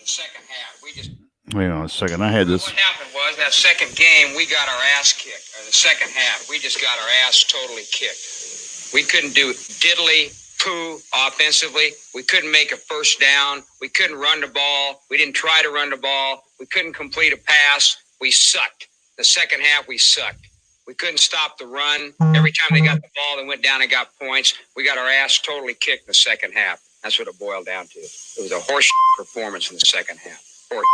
Second half, we just. Wait on a second. I had this. What happened was that second game, we got our ass kicked. Or the second half, we just got our ass totally kicked. We couldn't do diddly poo offensively. We couldn't make a first down. We couldn't run the ball. We didn't try to run the ball. We couldn't complete a pass. We sucked. The second half, we sucked. We couldn't stop the run. Every time they got the ball, they went down and got points. We got our ass totally kicked in the second half. That's what it boiled down to. It was a horse performance in the second half. Horse.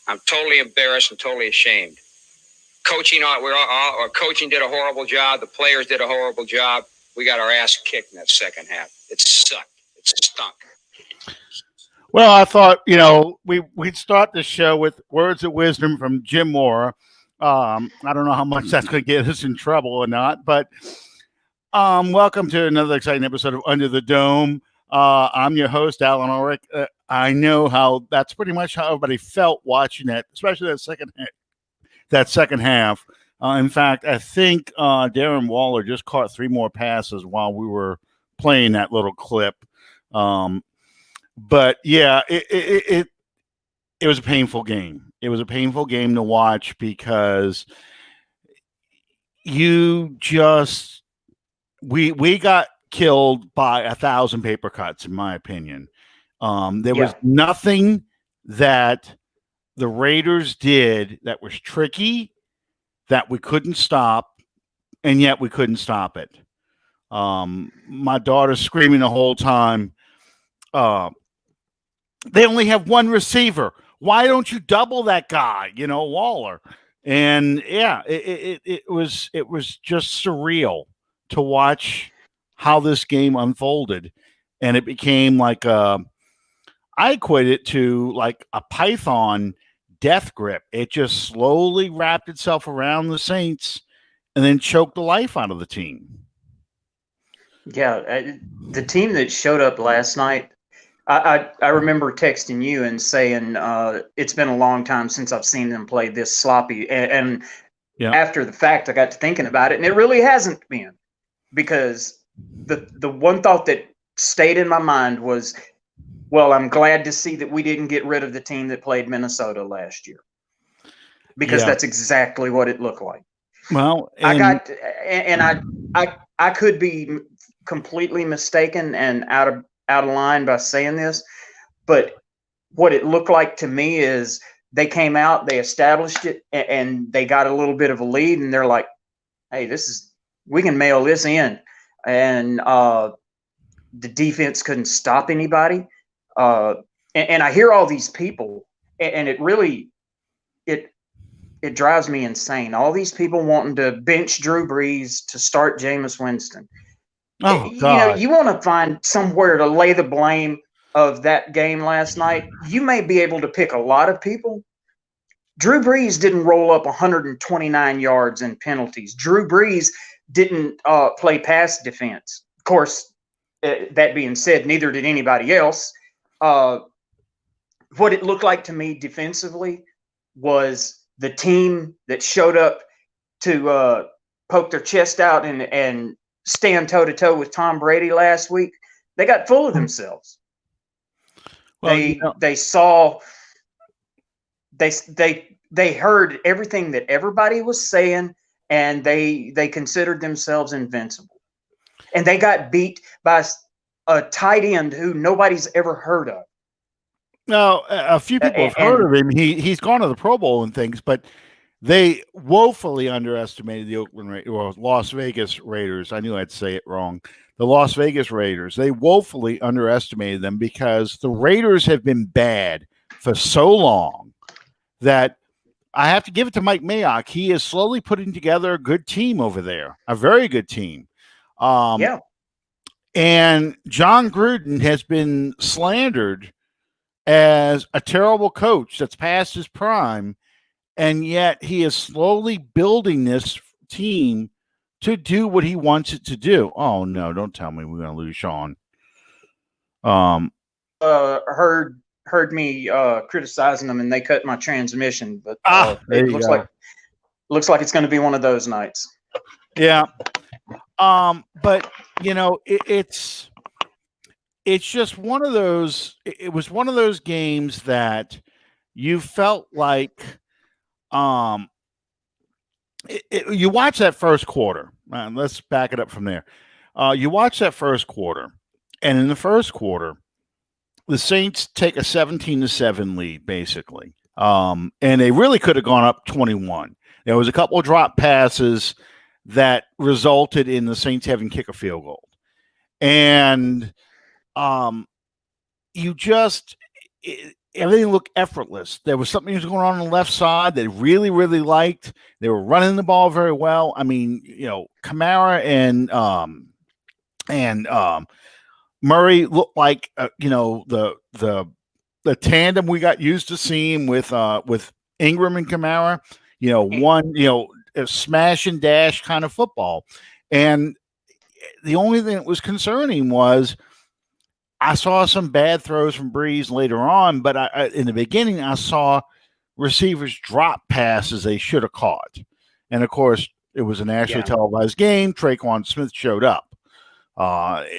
I'm totally embarrassed and totally ashamed. Coaching did a horrible job. The players did a horrible job. We got our ass kicked in that second half. It sucked. It stunk. Well, I thought, we'd start the show with words of wisdom from Jim Moore. I don't know how much that's going to get us in trouble or not, but welcome to another exciting episode of Under the Dome. I'm your host, Alan Ulrich. I know how that's pretty much how everybody felt watching that, especially that second half. In fact, I think Darren Waller just caught 3 more passes while we were playing that little clip. But yeah, it was a painful game. It was a painful game to watch because we got killed by 1,000 paper cuts, in my opinion. There was nothing that the Raiders did that was tricky, that we couldn't stop, and yet we couldn't stop it. My daughter's screaming the whole time. They only have one receiver. Why don't you double that guy, Waller? And yeah, it was just surreal to watch how this game unfolded. And it became like I equate it to like a python death grip. It just slowly wrapped itself around the Saints and then choked the life out of the team. Yeah, the team that showed up last night, I remember texting you and saying it's been a long time since I've seen them play this sloppy. And after the fact, I got to thinking about it, and it really hasn't been, because the one thought that stayed in my mind was, well, I'm glad to see that we didn't get rid of the team that played Minnesota last year, because that's exactly what it looked like. Well, I could be completely mistaken and out of line by saying this, but what it looked like to me is they came out, they established it, and they got a little bit of a lead, and they're like, hey, we can mail this in. And the defense couldn't stop anybody. And I hear all these people, and it really, it drives me insane. All these people wanting to bench Drew Brees to start Jameis Winston. Oh, God. You want to find somewhere to lay the blame of that game last night. You may be able to pick a lot of people. Drew Brees didn't roll up 129 yards in penalties. Drew Brees didn't play pass defense. Of course, that being said, neither did anybody else. What it looked like to me defensively was the team that showed up to poke their chest out and stand toe-to-toe with Tom Brady last week. They got full of themselves. Well, they saw, they heard everything that everybody was saying, and they considered themselves invincible. And they got beat by a tight end who nobody's ever heard of. No, a few people have heard of him. He's gone to the Pro Bowl and things, but they woefully underestimated the Las Vegas Raiders. I knew I'd say it wrong. The Las Vegas Raiders. They woefully underestimated them because the Raiders have been bad for so long that I have to give it to Mike Mayock. He is slowly putting together a good team over there, a very good team. And John Gruden has been slandered as a terrible coach that's past his prime. And yet he is slowly building this team to do what he wants it to do. Oh, no, don't tell me we're going to lose Sean. Heard me criticizing them, and they cut my transmission. But it looks like it's going to be one of those nights. Yeah. But it's just one of those. It was one of those games that you felt like um, you watch that first quarter. Let's back it up from there. You watch that first quarter, and in the first quarter, the Saints take a 17-7 lead, basically. And they really could have gone up 21. There was a couple of drop passes that resulted in the Saints having kick a field goal. And you just everything looked effortless. There was something that was going on the left side that really, really liked. They were running the ball very well. I mean, Kamara and Murray looked like the tandem we got used to seeing with Ingram and Kamara. A smash and dash kind of football. And the only thing that was concerning was I saw some bad throws from Breeze later on, but in the beginning I saw receivers drop passes they should have caught. And of course, it was a nationally televised game. Traquan Smith showed up.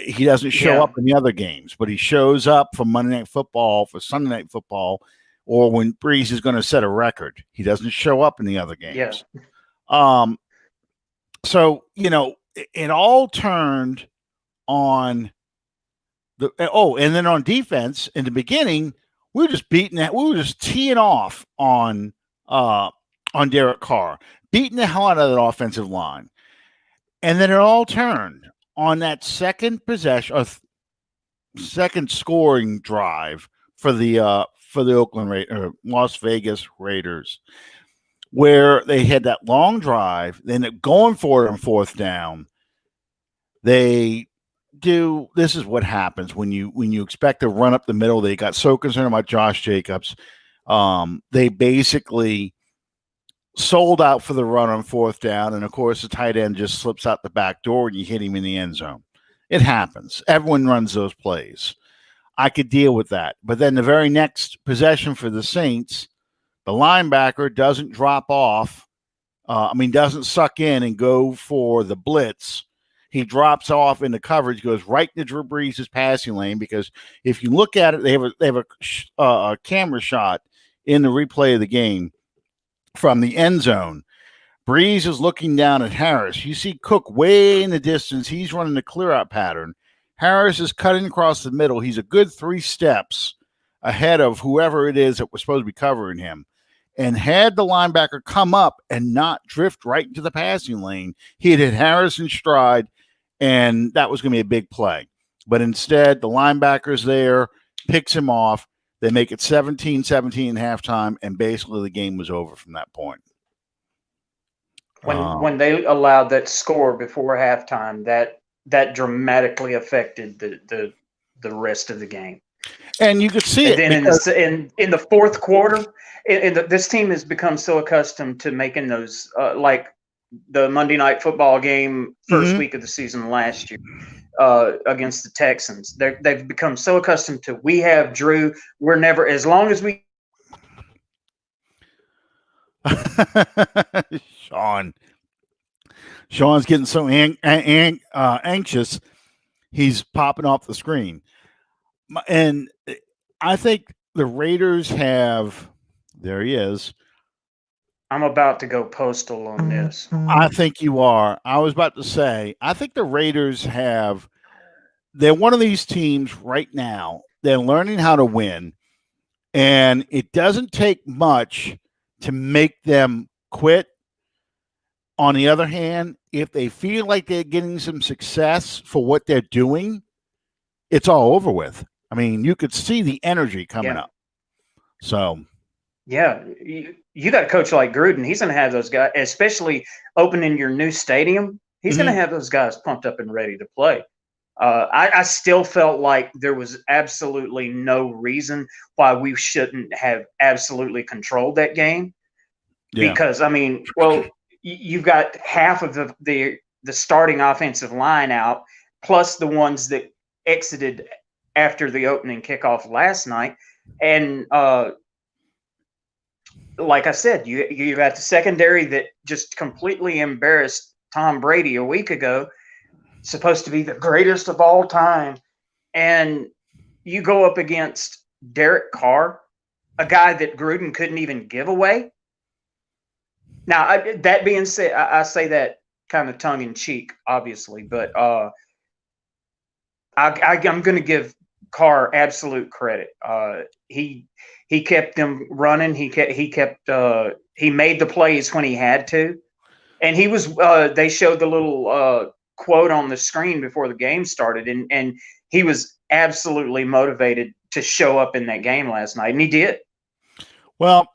He doesn't show up in the other games, but he shows up for Monday Night Football, for Sunday Night Football, or when Breeze is going to set a record. He doesn't show up in the other games. So, it all turned on and then on defense in the beginning, we were just teeing off on Derek Carr, beating the hell out of that offensive line. And then it all turned on that second possession, second scoring drive for the Las Vegas Raiders, where they had that long drive, then going for it on fourth down. This is what happens when you expect to run up the middle. They got so concerned about Josh Jacobs. They basically sold out for the run on fourth down, and of course the tight end just slips out the back door and you hit him in the end zone. It happens. Everyone runs those plays. I could deal with that. But then the very next possession for the Saints, the linebacker doesn't drop off. Doesn't suck in and go for the blitz. He drops off into coverage, goes right into Drew Brees' passing lane, because if you look at it, they have a camera shot in the replay of the game from the end zone. Brees is looking down at Harris. You see Cook way in the distance. He's running the clear-out pattern. Harris is cutting across the middle. He's a good 3 steps ahead of whoever it is that was supposed to be covering him. And had the linebacker come up and not drift right into the passing lane, he'd hit Harris in stride, and that was going to be a big play. But instead, the linebacker's there, picks him off. They make it 17-17 at halftime, and basically the game was over from that point. When they allowed that score before halftime, that dramatically affected the rest of the game. And you could see and it. Then in the fourth quarter, this team has become so accustomed to making those like the Monday Night Football game first week of the season last year against the Texans. They've become so accustomed to, we have Drew. We're never, as long as we. Sean's getting so anxious, he's popping off the screen. And I think the Raiders have. There he is. I'm about to go postal on this. I think you are. I was about to say, I think the Raiders have. They're one of these teams right now. They're learning how to win, and it doesn't take much to make them quit. On the other hand, if they feel like they're getting some success for what they're doing, it's all over with. I mean, you could see the energy coming up. So, yeah, you got a coach like Gruden. He's going to have those guys, especially opening your new stadium. He's going to have those guys pumped up and ready to play. I still felt like there was absolutely no reason why we shouldn't have absolutely controlled that game. Yeah. Because, you've got half of the starting offensive line out, plus the ones that exited after the opening kickoff last night. And like I said, you got the secondary that just completely embarrassed Tom Brady a week ago. supposed to be the greatest of all time, and you go up against Derek Carr, a guy that Gruden couldn't even give away. Now, that being said, I say that kind of tongue in cheek, obviously, but I'm going to give Carr absolute credit. He kept them running. He made the plays when he had to, and he was. They showed the little quote on the screen before the game started, and he was absolutely motivated to show up in that game last night, and he did. Well,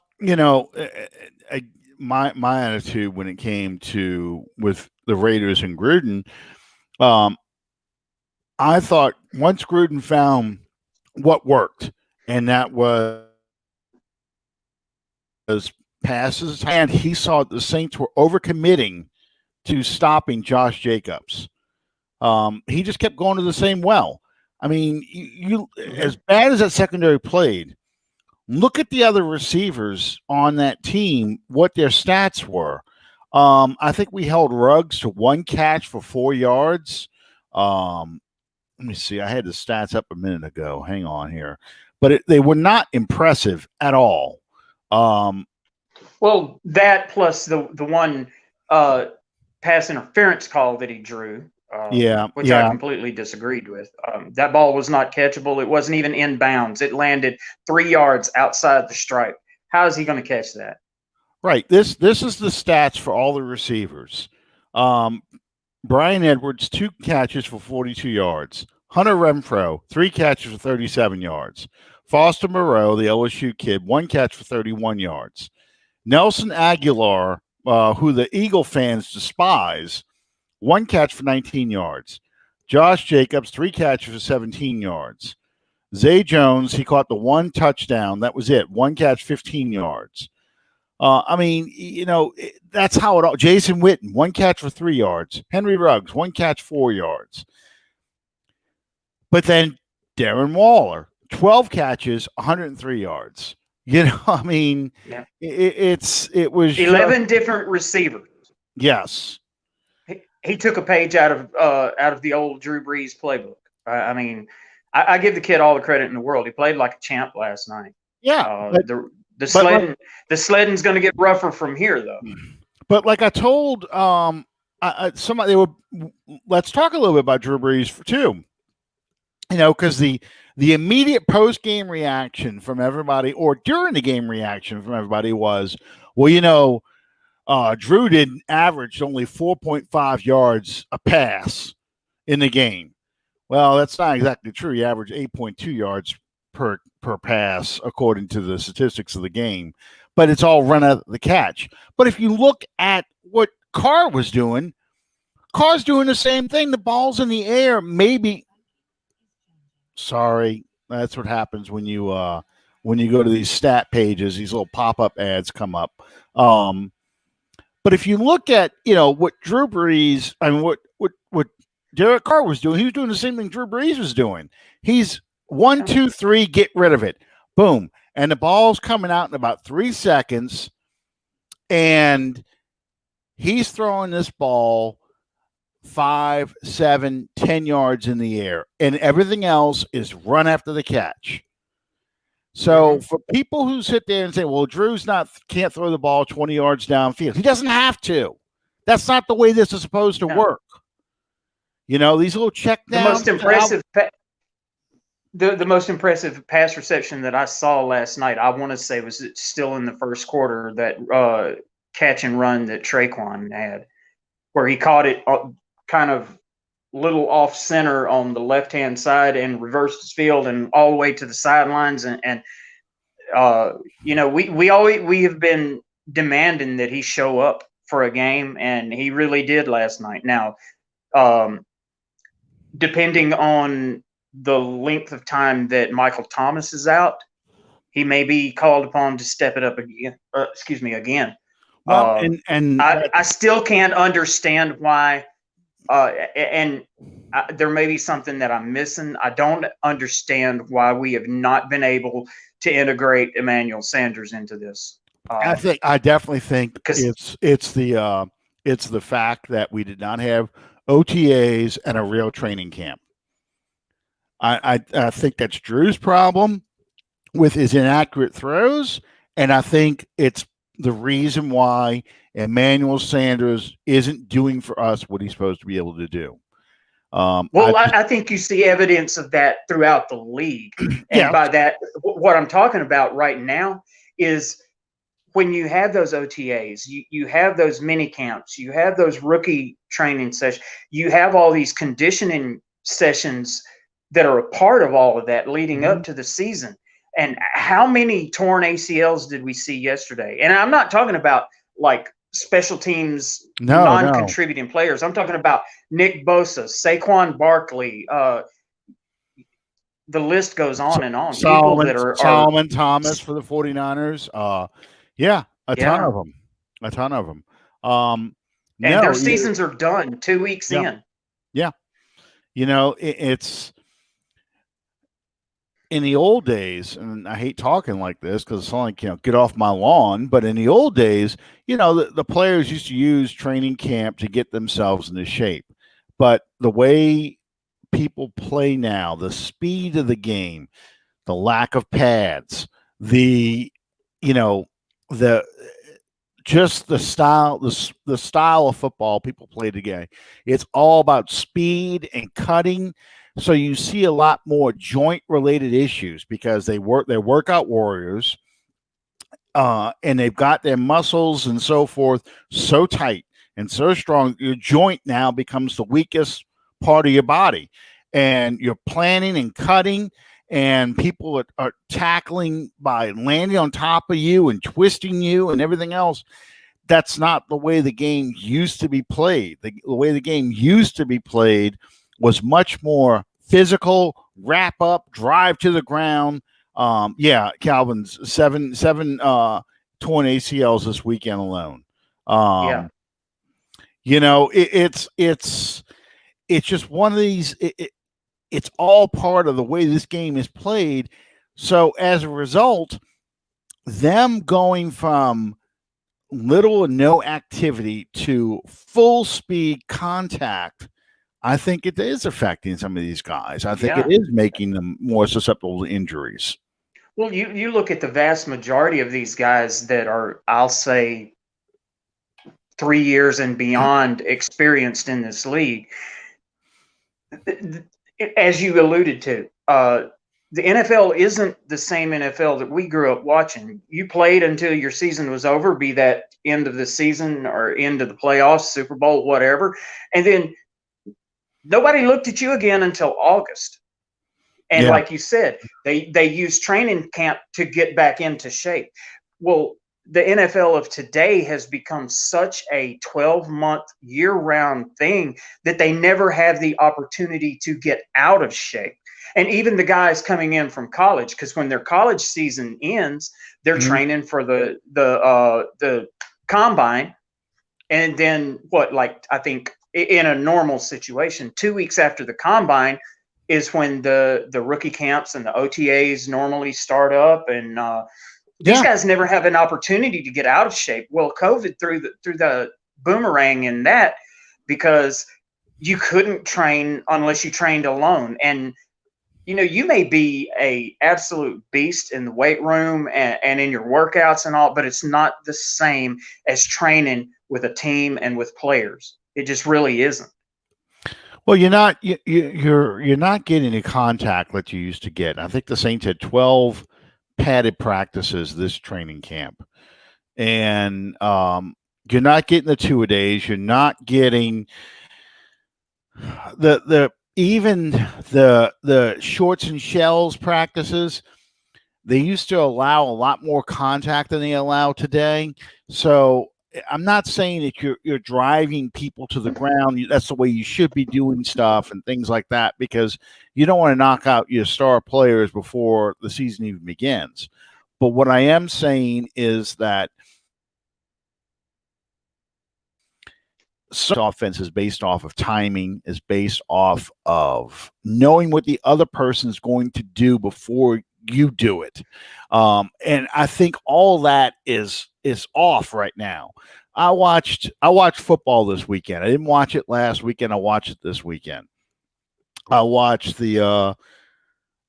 my attitude when it came to with the Raiders and Gruden, I thought once Gruden found what worked, and that was passes, and he saw the Saints were overcommitting to stopping Josh Jacobs. He just kept going to the same well. I mean, you as bad as that secondary played, look at the other receivers on that team, what their stats were. I think we held Ruggs to 1 catch for 4 yards. Let me see. I had the stats up a minute ago. Hang on here. But they were not impressive at all. Well, that plus the one pass interference call that he drew, which I completely disagreed with. That ball was not catchable. It wasn't even in bounds. It landed 3 yards outside the stripe. How is he going to catch that? Right. This is the stats for all the receivers. Brian Edwards, 2 catches for 42 yards. Hunter Renfrow, 3 catches for 37 yards. Foster Moreau, the LSU kid, 1 catch for 31 yards. Nelson Aguilar, who the Eagle fans despise, 1 catch for 19 yards. Josh Jacobs, 3 catches for 17 yards. Zay Jones, he caught the 1 touchdown. That was it. 1 catch, 15 yards. I mean, that's how it all. Jason Witten, 1 catch for 3 yards. Henry Ruggs, 1 catch, 4 yards. But then Darren Waller, 12 catches, 103 yards. I mean, yeah. it was 11 different receivers. Yes. He took a page out of the old Drew Brees playbook. I mean, I give the kid all the credit in the world. He played like a champ last night. Yeah. The sledding's going to get rougher from here, though. But like I told somebody, let's talk a little bit about Drew Brees too. Because the immediate post-game reaction from everybody, or during the game reaction from everybody was, well, Drew didn't average only 4.5 yards a pass in the game. Well, that's not exactly true. He averaged 8.2 yards per pass, according to the statistics of the game. But it's all run out of the catch. But if you look at what Carr was doing, Carr's doing the same thing. The ball's in the air, maybe. Sorry, that's what happens when you go to these stat pages. These little pop-up ads come up. But if you look at what Drew Brees, I mean what Derek Carr was doing, he was doing the same thing Drew Brees was doing. He's 1, 2, 3, get rid of it, boom, and the ball's coming out in about 3 seconds, and he's throwing this ball 5, 7, 10 yards in the air, and everything else is run after the catch. So for people who sit there and say, well, Drew's can't throw the ball 20 yards downfield, he doesn't have to. That's not the way this is supposed to work. These little check downs. The most impressive pass reception that I saw last night, I want to say, was still in the first quarter, that catch and run that Traquan had, where he caught it kind of little off center on the left-hand side and reversed his field and all the way to the sidelines. And we have been demanding that he show up for a game, and he really did last night. Now, depending on the length of time that Michael Thomas is out, he may be called upon to step it up again. Again. Well, I still can't understand why. There may be something that I'm missing. I don't understand why we have not been able to integrate Emmanuel Sanders into this. I definitely think it's the fact that we did not have OTAs, and a real training camp. I think that's Drew's problem with his inaccurate throws, and I think it's the reason why Emmanuel Sanders isn't doing for us what he's supposed to be able to do. I think you see evidence of that throughout the league. And by that, what I'm talking about right now is when you have those OTAs, you have those mini camps, you have those rookie training sessions, you have all these conditioning sessions that are a part of all of that leading up to the season. And how many torn ACLs did we see yesterday? And I'm not talking about like special teams non-contributing players. I'm talking about Nick Bosa, Saquon Barkley. The list goes on and on. Solomon Thomas for the 49ers. A ton of them. And their seasons are done 2 weeks in. Yeah. It's in the old days, and I hate talking like this because it's like, get off my lawn. But in the old days, the players used to use training camp to get themselves into shape. But the way people play now, the speed of the game, the lack of pads, the style, the style of football people play today, it's all about speed and cutting. So you see a lot more joint related issues because they're workout warriors, and they've got their muscles and so forth so tight and so strong. Your joint now becomes the weakest part of your body, and you're planning and cutting, and people are tackling by landing on top of you and twisting you and everything else. That's not the way the game used to be played. The way the game used to be played was much more physical, wrap up, drive to the ground. Calvin's seven torn ACLs this weekend alone. It's just one of these. It's all part of the way this game is played. So as a result, them going from little or no activity to full speed contact, I think it is affecting some of these guys. I think it is making them more susceptible to injuries. Well, you look at the vast majority of these guys that are, I'll say, 3 years and beyond experienced in this league. As you alluded to, the NFL isn't the same NFL that we grew up watching. You played until your season was over, be that end of the season or end of the playoffs, Super Bowl, whatever. And then nobody looked at you again until August. And like you said, they use training camp to get back into shape. Well, the NFL of today has become such a 12-month year-round thing that they never have the opportunity to get out of shape. And even the guys coming in from college, because when their college season ends, they're training for the combine. And then I think in a normal situation, 2 weeks after the combine is when the rookie camps and the OTAs normally start up. And these guys never have an opportunity to get out of shape. Well, COVID threw the boomerang in that, because you couldn't train unless you trained alone. And you may be a absolute beast in the weight room and in your workouts and all, but it's not the same as training with a team and with players. It just really isn't. Well, you're not getting the contact that you used to get. I think the Saints had 12 padded practices this training camp, and you're not getting the 2-a-days. You're not getting the shorts and shells practices. They used to allow a lot more contact than they allow today. So I'm not saying that you're driving people to the ground. That's the way you should be doing stuff and things like that, because you don't want to knock out your star players before the season even begins. But what I am saying is that offense is based off of timing, is based off of knowing what the other person is going to do before you do it. And I think all that is off right now. I watched football this weekend. I didn't watch it last weekend. I watched it this weekend. I watched the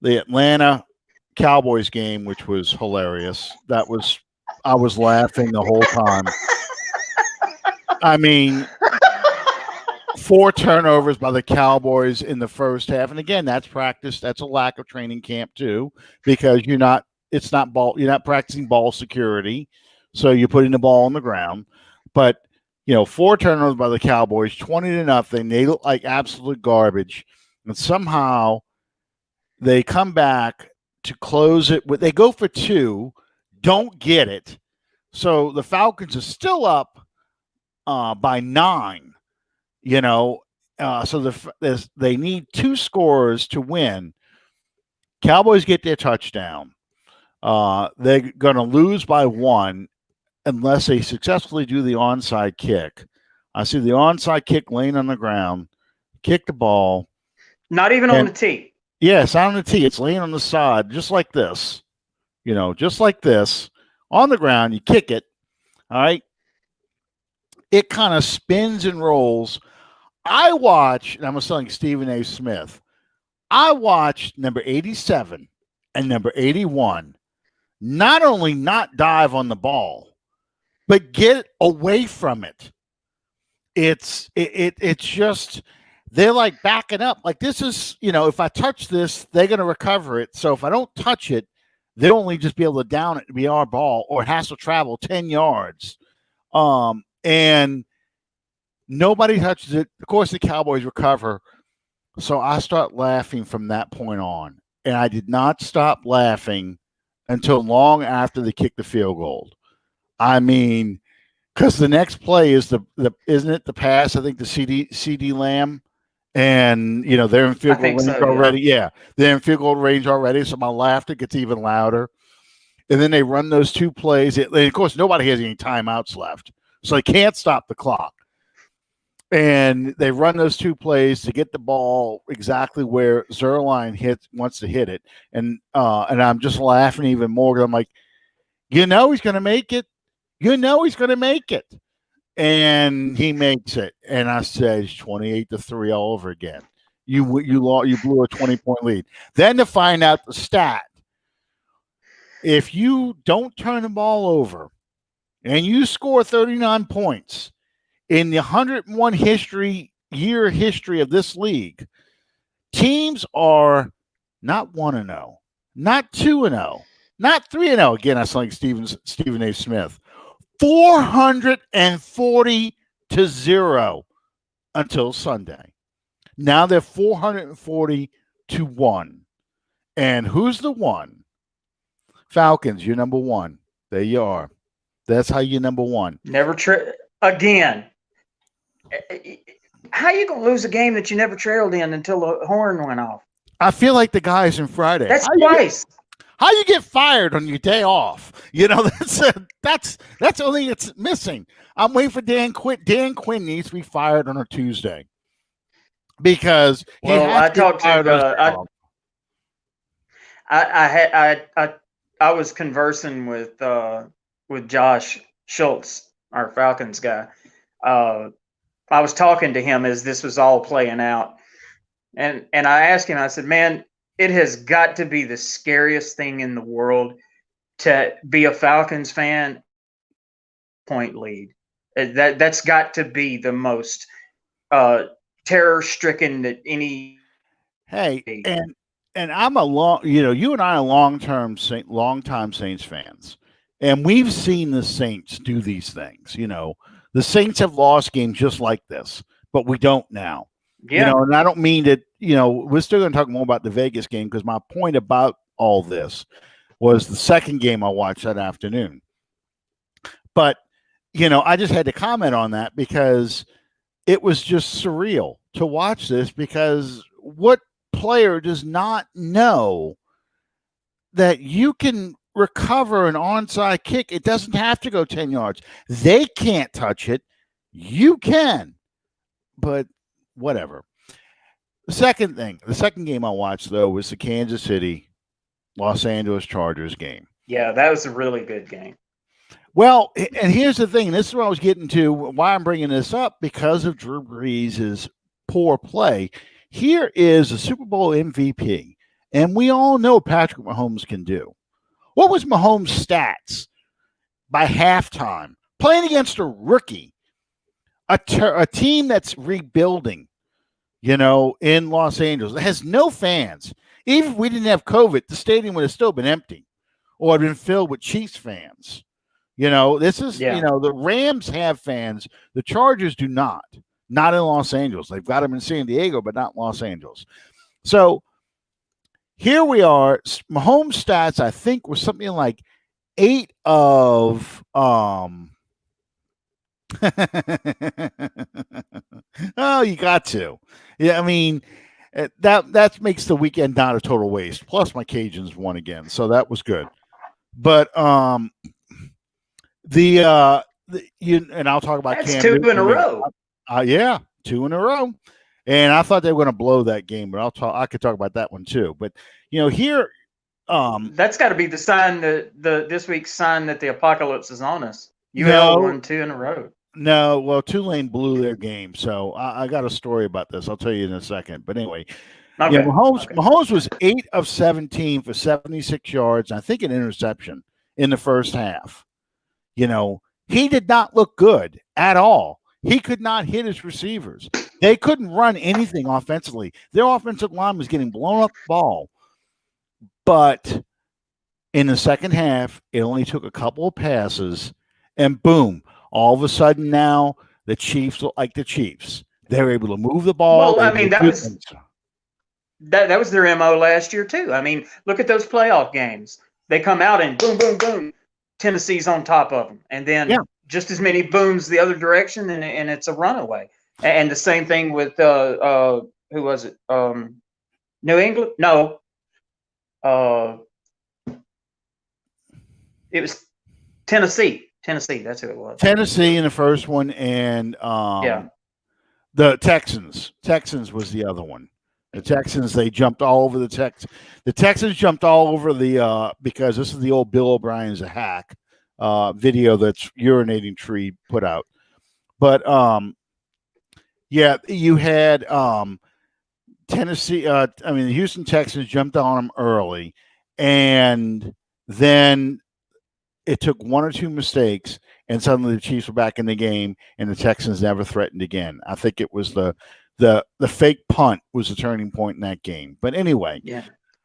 Atlanta Cowboys game, which was hilarious. I was laughing the whole time. I mean, 4 turnovers by the Cowboys in the first half, and again, that's practice. That's a lack of training camp too, because you're not practicing ball security, so you're putting the ball on the ground. But 4 turnovers by the Cowboys, 20-0. They look like absolute garbage, and somehow they come back to close it. They go for 2, don't get it. So the Falcons are still up by 9. So they need 2 scores to win. Cowboys get their touchdown. They're going to lose by 1 unless they successfully do the onside kick. I see the onside kick laying on the ground, kick the ball. Not even on the tee. Yes, on the tee. It's laying on the side, just like this. Just like this. On the ground, you kick it. All right. It kind of spins and rolls. I watched, and I was telling Stephen A. Smith, I watched number 87 and number 81 not only not dive on the ball, but get away from it. It's just, they're like backing up. Like, this is, if I touch this, they're going to recover it. So if I don't touch it, they'll only just be able to down it to be our ball, or it has to travel 10 yards. And nobody touches it. Of course, the Cowboys recover. So I start laughing from that point on. And I did not stop laughing until long after they kicked the field goal. I mean, because the next play is isn't it the pass? I think the CD Lamb. And, they're in field goal range already. Yeah, they're in field goal range already. So my laughter gets even louder. And then they run those 2 plays. And of course, nobody has any timeouts left. So they can't stop the clock. And they run those 2 plays to get the ball exactly where Zerline wants to hit it. And I'm just laughing even more. I'm like, he's going to make it. He's going to make it. And he makes it. And I said, 28-3 all over again. You blew a 20-point lead. Then to find out the stat, if you don't turn the ball over and you score 39 points in the 101 year history of this league, teams are not 1-0, not 2-0, not 3-0. Again, I sound like Stephen A. Smith. 440-0 until Sunday. Now they're 440-1. And who's the one? Falcons, you're number 1. There you are. That's how you're number 1. Never again. How you going to lose a game that you never trailed in until the horn went off? I feel like the guys in Friday. That's twice. How you get fired on your day off? That's the only thing that's missing. I'm waiting for Dan Quinn. Dan Quinn needs to be fired on a Tuesday because I talked to I was conversing with Josh Schultz, our Falcons guy. I was talking to him as this was all playing out, and I asked him. I said, "Man, it has got to be the scariest thing in the world to be a Falcons fan. Point lead. That's got to be the most terror-stricken that any." Hey, and I'm you and I are long-time Saints fans, and we've seen the Saints do these things. The Saints have lost games just like this, but we don't now. Yeah. And I don't mean that, we're still going to talk more about the Vegas game because my point about all this was the second game I watched that afternoon. But, I just had to comment on that because it was just surreal to watch this, because what player does not know that you can recover an onside kick? It doesn't have to go 10 yards. They can't touch it. You can. But whatever. The second game I watched, though, was the Kansas City Los Angeles Chargers game. Yeah, that was a really good game. Well, and here's the thing. This is what I was getting to. Why I'm bringing this up because of Drew Brees' poor play. Here is a Super Bowl MVP, and we all know Patrick Mahomes can do. What was Mahomes' stats by halftime playing against a rookie, a team that's rebuilding? In Los Angeles, it has no fans. Even if we didn't have COVID, the stadium would have still been empty, or had been filled with Chiefs fans. This is, the Rams have fans. The Chargers do not. Not in Los Angeles. They've got them in San Diego, but not Los Angeles. So here we are. Mahomes' stats, I think, was something like 8 of oh, you got to. Yeah, I mean, that makes the weekend not a total waste. Plus my Cajuns won again, so that was good. But and I'll talk about That's Cam 2 Newton in a row. Yeah, 2 in a row. And I thought they were going to blow that game, but I could talk about that one too. But here, that's got to be the sign that this week's sign that the apocalypse is on us. UL won 2 in a row. No, well, Tulane blew their game, so I got a story about this. I'll tell you in a second. But anyway, okay. Mahomes was 8 of 17 for 76 yards, and I think an interception in the first half. He did not look good at all. He could not hit his receivers. They couldn't run anything offensively. Their offensive line was getting blown up the ball. But in the second half, it only took a couple of passes, and boom, all of a sudden now the Chiefs look like the Chiefs. They're able to move the ball. Well, I mean, that was their MO last year too. I mean, look at those playoff games. They come out and boom, boom, boom. Tennessee's on top of them, and then just as many booms the other direction, and it's a runaway. And the same thing with who was it? New England? No, it was Tennessee. Tennessee, that's who it was. Tennessee in the first one, and the Texans. Texans was the other one. The Texans, they jumped all over the Texans. The Texans jumped all over because this is the old Bill O'Brien's a hack video that's urinating tree put out. But you had Tennessee. The Houston Texans jumped on them early, and then it took 1 or 2 mistakes, and suddenly the Chiefs were back in the game, and the Texans never threatened again. I think it was the fake punt was the turning point in that game. But anyway. Yeah.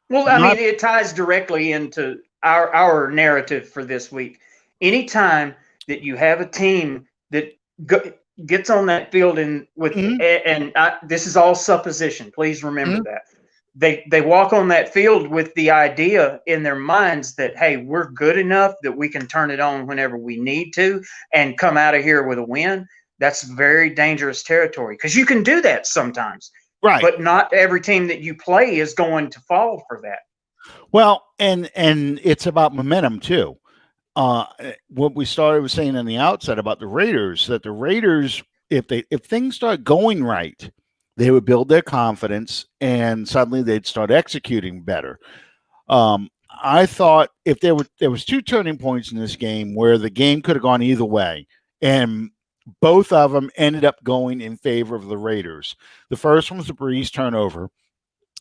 Well, I mean, it ties directly into our narrative for this week. Anytime that you have a team that gets on that field this is all supposition. Please remember that. They walk on that field with the idea in their minds that, hey, we're good enough that we can turn it on whenever we need to and come out of here with a win. That's very dangerous territory because you can do that sometimes. Right. But not every team that you play is going to fall for that. Well, and it's about momentum too. What we started with saying on the outset about the Raiders, that the Raiders, if things start going right, they would build their confidence and suddenly they'd start executing better. I thought if there was 2 turning points in this game where the game could have gone either way, and both of them ended up going in favor of the Raiders. The first one was the Brees turnover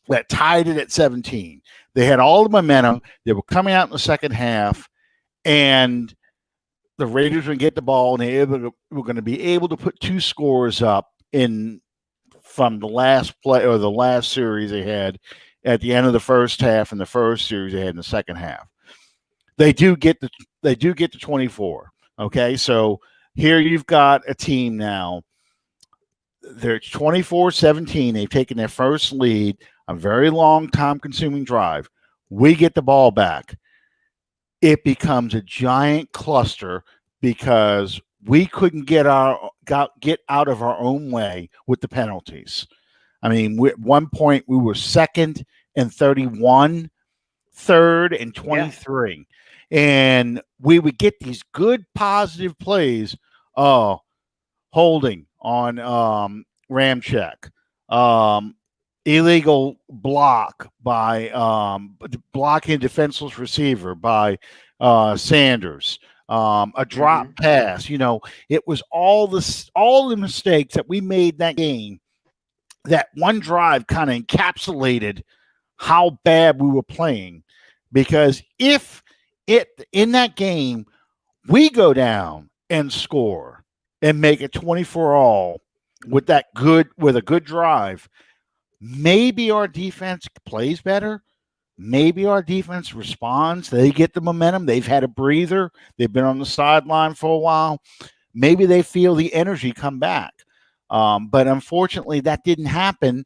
that tied it at 17. They had all the momentum. They were coming out in the second half, and the Raiders would get the ball, and they were going to be able to put 2 scores up from the last play or the last series they had at the end of the first half and the first series they had in the second half. They do get to 24. Okay, so here you've got a team now. They're 24-17. They've taken their first lead, a very long time-consuming drive. We get the ball back. It becomes a giant cluster because we couldn't get out of our own way with the penalties. I mean, at one point we were 2nd and 31, 3rd and 23. And we would get these good positive plays. Holding on Ramczyk. Illegal block by blocking a defenseless receiver by Sanders. a drop pass. It was all the mistakes that we made that game. That one drive kind of encapsulated how bad we were playing, because if in that game we go down and score and make it 24-all with a good drive, maybe our defense plays better. Maybe our defense responds. They get the momentum. They've had a breather. They've been on the sideline for a while. Maybe they feel the energy come back. But unfortunately, that didn't happen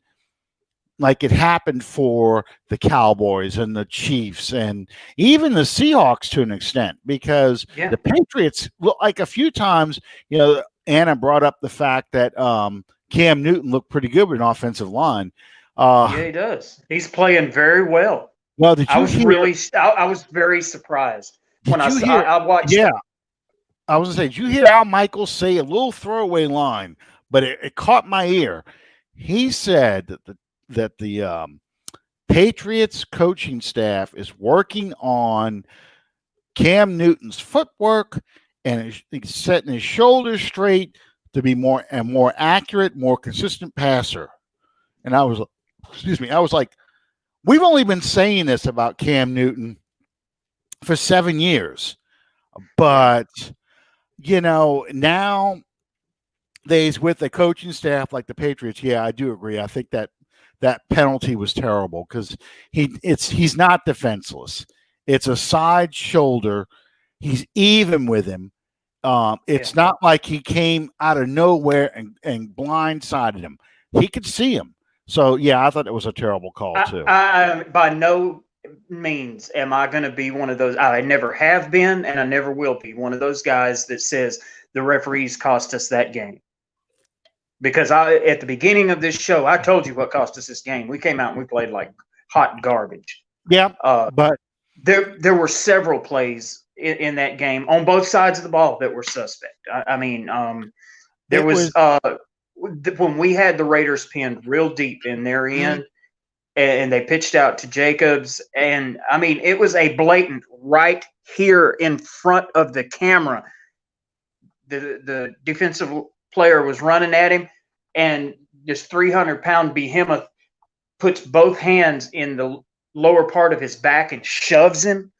like it happened for the Cowboys and the Chiefs and even the Seahawks to an extent, because the Patriots, like a few times, Anna brought up the fact that Cam Newton looked pretty good with an offensive line. Yeah, he does. He's playing very well. Well, I was very surprised when I watched. Yeah, I was gonna say, did you hear Al Michaels say a little throwaway line, but it caught my ear. He said that the Patriots coaching staff is working on Cam Newton's footwork and he's setting his shoulders straight to be more accurate, more consistent passer. And I was like, we've only been saying this about Cam Newton for 7 years, but now days with a coaching staff like the Patriots, I do agree. I think that penalty was terrible because he's not defenseless. It's a side shoulder. He's even with him. It's not like he came out of nowhere and blindsided him. He could see him. So, I thought it was a terrible call, too. I by no means am I going to be one of those. I never have been, and I never will be one of those guys that says the referees cost us that game. Because at the beginning of this show, I told you what cost us this game. We came out and we played like hot garbage. Yeah, but there were several plays in that game on both sides of the ball that were suspect. There was when we had the Raiders pinned real deep in their end, and they pitched out to Jacobs, and it was a blatant right here in front of the camera. The defensive player was running at him, and this 300-pound behemoth puts both hands in the lower part of his back and shoves him.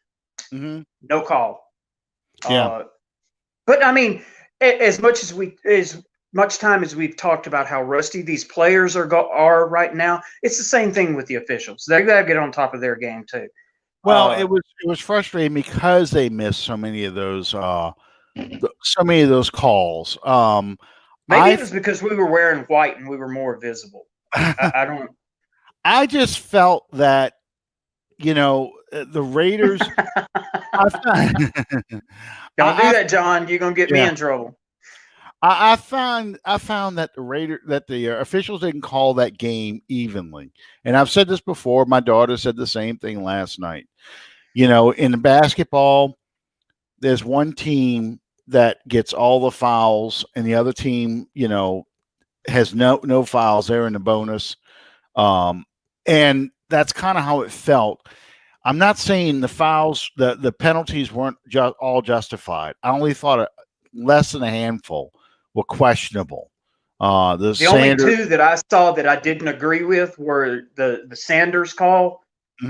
No call. Yeah. But as much time as we've talked about how rusty these players are right now, it's the same thing with the officials. They got to get on top of their game too. Well, it was frustrating because they missed so many of those calls. Maybe it was because we were wearing white and we were more visible. I don't. I just felt that the Raiders. Don't do that, John. You're gonna get me in trouble. I found that the officials didn't call that game evenly, and I've said this before. My daughter said the same thing last night. In basketball, there's one team that gets all the fouls, and the other team, has no fouls. They're in the bonus, and that's kind of how it felt. I'm not saying the fouls, the penalties weren't all justified. I only thought less than a handful were questionable. The only two that I saw that I didn't agree with were the Sanders call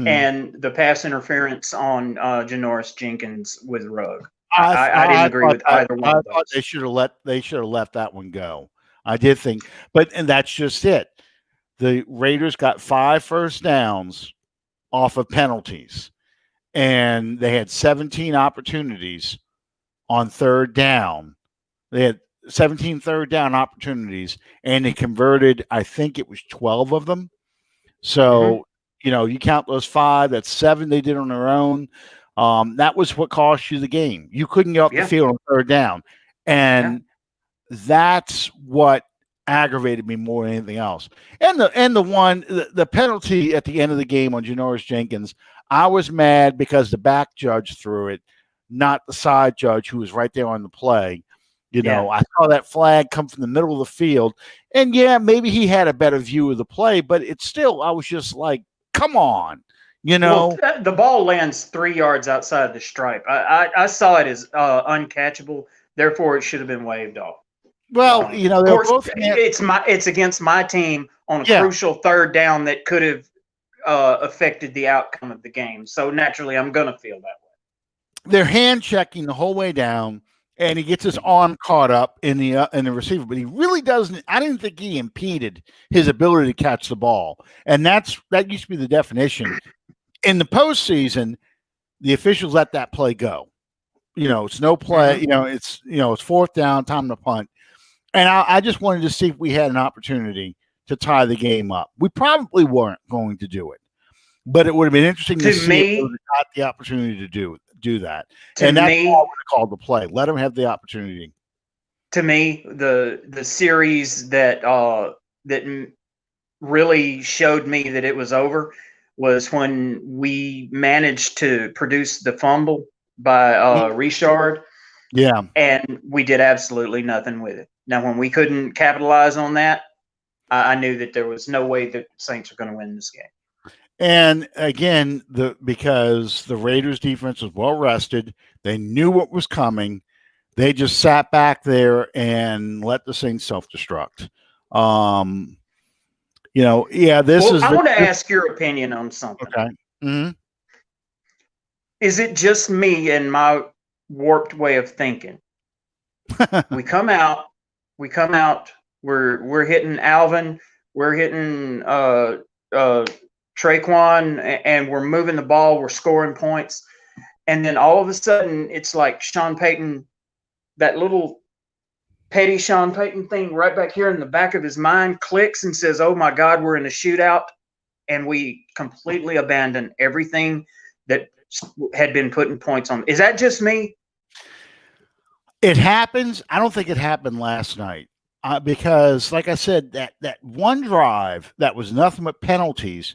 and the pass interference on Janoris Jenkins with Rugg. I didn't agree with either one of those. I thought they should have let that one go. I did think, and that's just it. The Raiders got 5 first downs off of penalties, and they had 17 opportunities on third down. They had 17 third down opportunities, and they converted, I think it was 12 of them. So, you count those 5, that's 7 they did on their own. That was what cost you the game. You couldn't get off the field on third down. And that's what aggravated me more than anything else. And the penalty at the end of the game on Janoris Jenkins, I was mad because the back judge threw it, not the side judge who was right there on the play. I saw that flag come from the middle of the field, and maybe he had a better view of the play, but it's still, I was just like, come on, You Well, know, the ball lands 3 yards outside the stripe. I saw it as uncatchable. Therefore, it should have been waved off. well, Of they were course, both it's against my team on a yeah, crucial third down that could have affected the outcome of the game. So naturally, I'm gonna feel that way. they're hand checking the whole way down, and he gets his arm caught up in the receiver, but he really doesn't. I didn't think he impeded his ability to catch the ball, and that used to be the definition in the postseason. The officials let that play go. It's no play. It's fourth down, time to punt, and I just wanted to see if we had an opportunity to tie the game up. We probably weren't going to do it, but it would have been interesting to see if they would have got the opportunity to do that. And that's all I would have called the play. Let them have the opportunity. To me, the series that really showed me that it was over was when we managed to produce the fumble by Richard. Yeah. And we did absolutely nothing with it. Now, when we couldn't capitalize on that, I knew that there was no way that Saints are going to win this game. And again, because the Raiders defense was well rested, they knew what was coming. They just sat back there and let the Saints self-destruct. This is. I want to ask your opinion on something. Okay. Mm-hmm. Is it just me and my warped way of thinking? we come out, we're hitting Alvin, we're hitting Traquan, and we're moving the ball, we're scoring points, and then all of a sudden it's like Sean Payton, that little petty Sean Payton thing right back here in the back of his mind clicks and says, oh my God, we're in a shootout, and we completely abandon everything that had been putting points on. Is that just me? It happens. I don't think it happened last night because, like I said, that one drive that was nothing but penalties.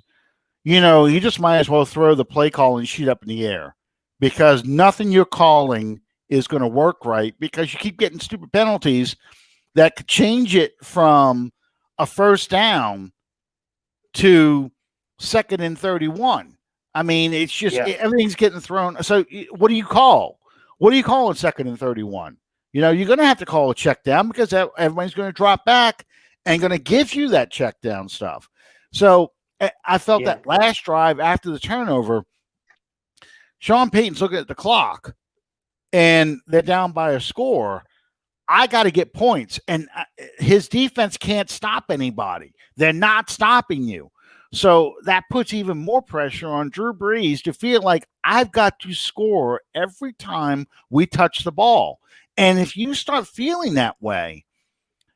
You just might as well throw the play call and shoot up in the air because nothing you're calling is going to work right because you keep getting stupid penalties that could change it from a first down to 2nd and 31. I mean, it's just everything's getting thrown. So what do you call? What do you call in 2nd and 31? You're going to have to call a check down because everybody's going to drop back and going to give you that check down stuff. So I felt that last drive after the turnover, Sean Payton's looking at the clock and they're down by a score. I got to get points. And his defense can't stop anybody. They're not stopping you. So that puts even more pressure on Drew Brees to feel like I've got to score every time we touch the ball. And if you start feeling that way,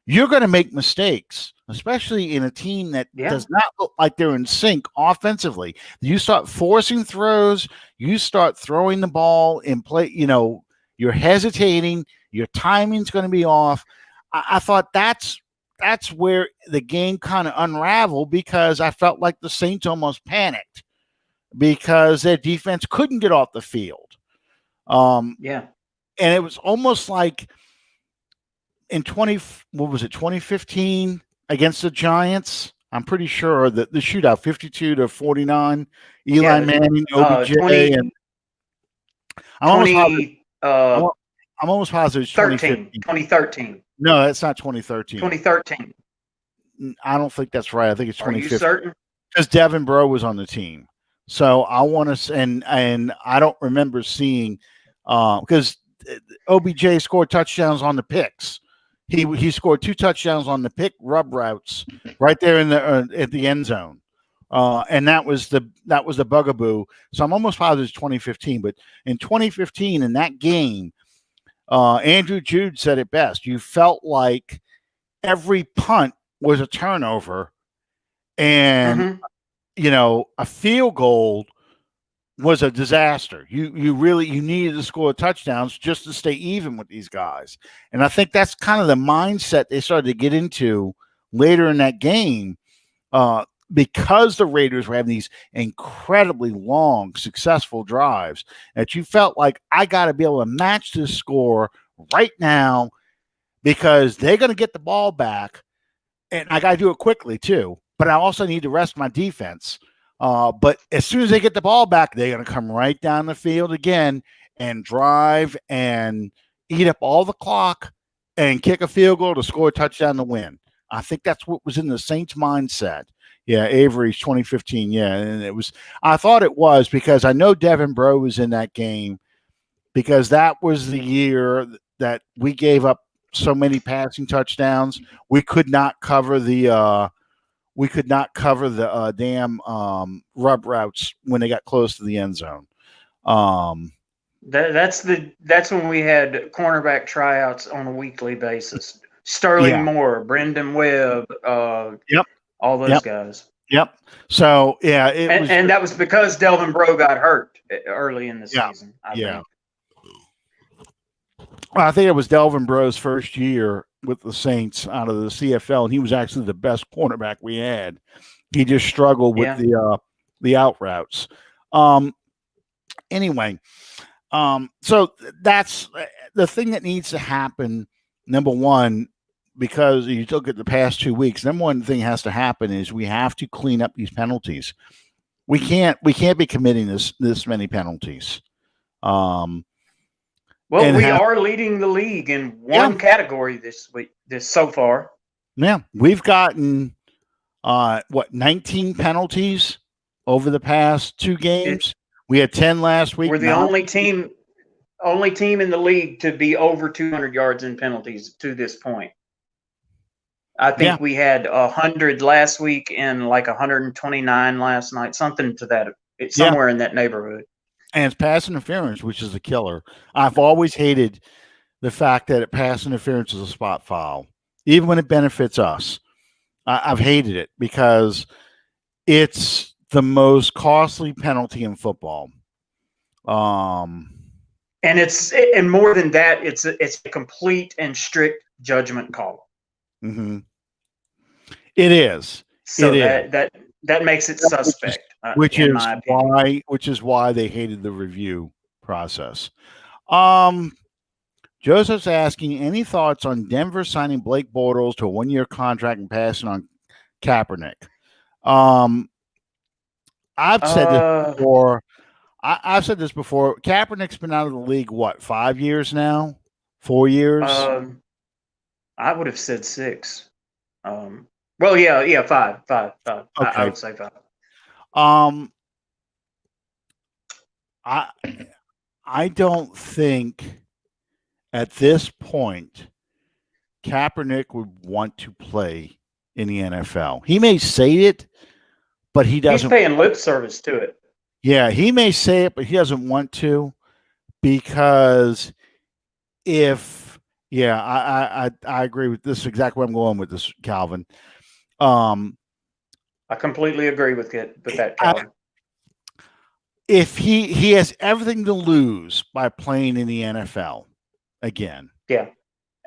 you're going to make mistakes, especially in a team that does not look like they're in sync offensively. You start forcing throws, you start throwing the ball in play, you're hesitating, your timing's going to be off. I thought that's where the game kind of unraveled because I felt like the Saints almost panicked because their defense couldn't get off the field. And it was almost like in 2015 against the Giants. I'm pretty sure that the shootout 52-49, Eli Manning, OBJ, and I'm almost positive it's 2013. No, that's not 2013. 2013. I don't think that's right. I think it's 2015. Are you certain? Because Devin Breaux was on the team. So I want to, and I don't remember seeing, because OBJ scored touchdowns on the picks. He scored 2 touchdowns on the pick rub routes right there in the at the end zone, and that was the bugaboo. So I'm almost positive it's 2015. But in 2015, in that game, Andrew Jude said it best. You felt like every punt was a turnover, and a field goal was a disaster. You needed to score touchdowns just to stay even with these guys. And I think that's kind of the mindset they started to get into later in that game because the Raiders were having these incredibly long, successful drives that you felt like I got to be able to match this score right now because they're going to get the ball back and I got to do it quickly too. But I also need to rest my defense. But as soon as they get the ball back, they're going to come right down the field again and drive and eat up all the clock and kick a field goal to score a touchdown to win. I think that's what was in the Saints' mindset. Yeah, Avery's 2015. Yeah, and it was. I thought it was because I know Devin Breaux was in that game because that was the year that we gave up so many passing touchdowns. We could not cover the damn rub routes when they got close to the end zone. That's when we had cornerback tryouts on a weekly basis. Sterling Moore, Brendan Webb, Yep. all those guys. Yep. So yeah, and that was because Delvin Breaux got hurt early in the season. I think. Well, I think it was Delvin Breaux's first year with the Saints out of the CFL, and he was actually the best cornerback we had. He just struggled with the out routes. Anyway, so that's the thing that needs to happen. Number one, because you look at the past 2 weeks, number one thing has to happen is we have to clean up these penalties. We can't be committing this many penalties. Well, we are leading the league in one category this so far. Yeah, we've gotten 19 penalties over the past 2 games. We had 10 last week. We're the only team in the league to be over 200 yards in penalties to this point. I think we had 100 last week and like 129 last night, something to that. It's somewhere in that neighborhood. And it's pass interference, which is a killer. I've always hated the fact that pass interference is a spot foul, even when it benefits us. I've hated it because it's the most costly penalty in football. And more than that, it's a complete and strict judgment call. Mm-hmm. It is. So that makes it suspect. Which is why they hated the review process. Joseph's asking, any thoughts on Denver signing Blake Bortles to a 1-year contract and passing on Kaepernick? I've said this before. I've said this before. Kaepernick's been out of the league, 5 years now? 4 years? I would have said 6. Well, yeah, 5. Okay. I would say 5. I don't think at this point Kaepernick would want to play in the NFL. He may say it, but he doesn't. He's paying lip service to it. Yeah, he may say it, but he doesn't want to because I agree with this. Is exactly where I'm going with this, Calvin. I completely agree with that, Calvin. If he has everything to lose by playing in the NFL again. Yeah,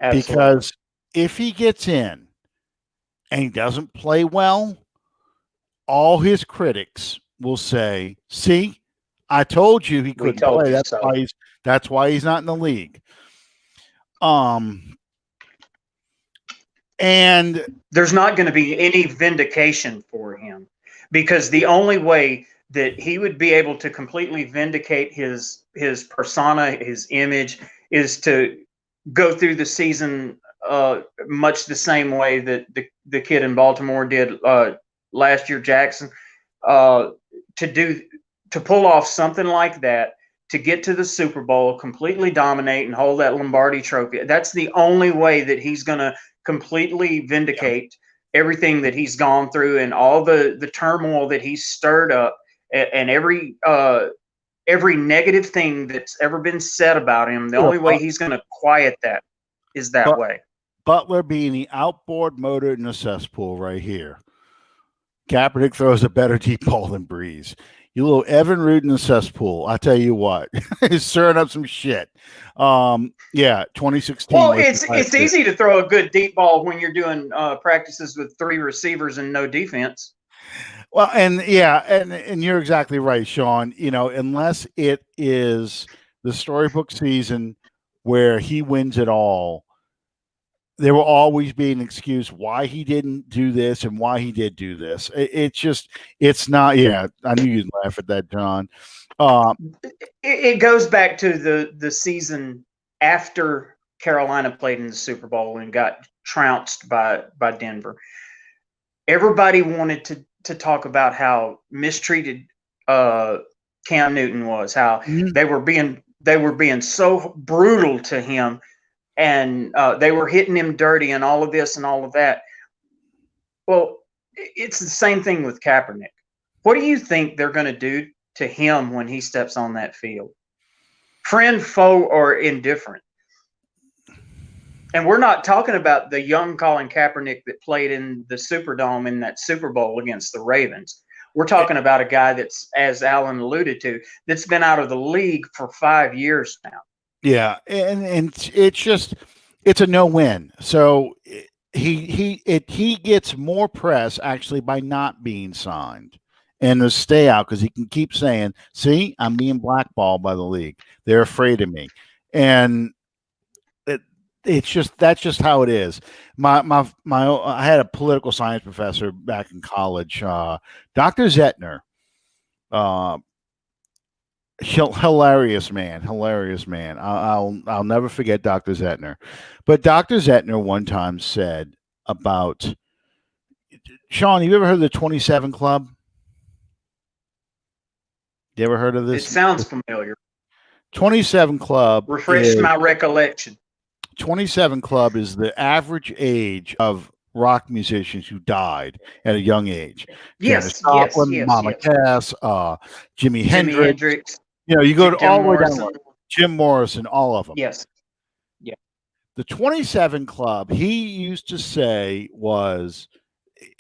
absolutely. Because if he gets in and he doesn't play well, all his critics will say, "See, I told you he couldn't play. That's why he's not in the league." And there's not going to be any vindication for him because the only way that he would be able to completely vindicate his persona, his image, is to go through the season much the same way that the kid in Baltimore did last year, Jackson, to pull off something like that, to get to the Super Bowl, completely dominate and hold that Lombardi trophy. That's the only way that he's going to completely vindicate everything that he's gone through and all the turmoil that he's stirred up and every negative thing that's ever been said about him. The only way he's going to quiet that is that way. Butler being the outboard motor in the cesspool right here. Kaepernick throws a better deep ball than Breeze. You little Evan Root in the cesspool. I tell you what, he's stirring up some shit. 2016. Well, it's easy to throw a good deep ball when you're doing practices with 3 receivers and no defense. Well, and you're exactly right, Sean. Unless it is the storybook season where he wins it all, there will always be an excuse why he didn't do this and why he did do this. It's not. Yeah, I knew you'd laugh at that, John. It goes back to the season after Carolina played in the Super Bowl and got trounced by Denver. Everybody wanted to talk about how mistreated Cam Newton was, how they were being so brutal to him, and they were hitting him dirty and all of this and all of that. Well, it's the same thing with Kaepernick. What do you think they're going to do to him when he steps on that field? Friend, foe, or indifferent? And we're not talking about the young Colin Kaepernick that played in the Superdome in that Super Bowl against the Ravens. We're talking about a guy that's, as Alan alluded to, that's been out of the league for 5 years now. Yeah, and it's a no-win. So he gets more press actually by not being signed and to stay out because he can keep saying, "See, I'm being blackballed by the league. They're afraid of me," and that's just how it is. I had a political science professor back in college, Dr. Zettner, hilarious man. I'll never forget Dr. Zettner. But Dr. Zettner one time said about Sean. You ever heard of the 27 Club? You ever heard of this? It sounds familiar. 27 Club. Refresh my recollection. 27 Club is the average age of rock musicians who died at a young age. Yes, Mama Cass, Jimi Hendrix. You know, you go Jim all the way Morrison. down. Jim Morrison, all of them. Yes. The 27 Club, he used to say was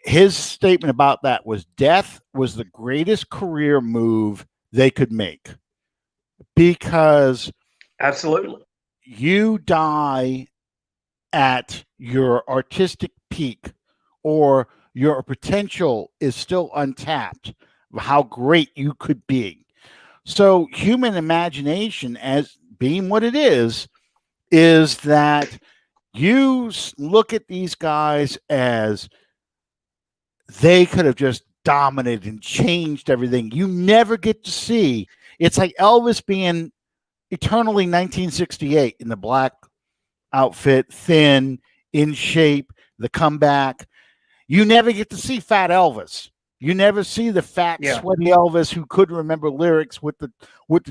his statement about that was death was the greatest career move they could make because absolutely you die at your artistic peak or your potential is still untapped of how great you could be. So human imagination, as being what it is that you look at these guys as they could have just dominated and changed everything. You never get to see. It's like Elvis being eternally 1968 in the black outfit, thin, in shape, the comeback. You never get to see fat Elvis. You never see the fat, sweaty Elvis who could remember lyrics with the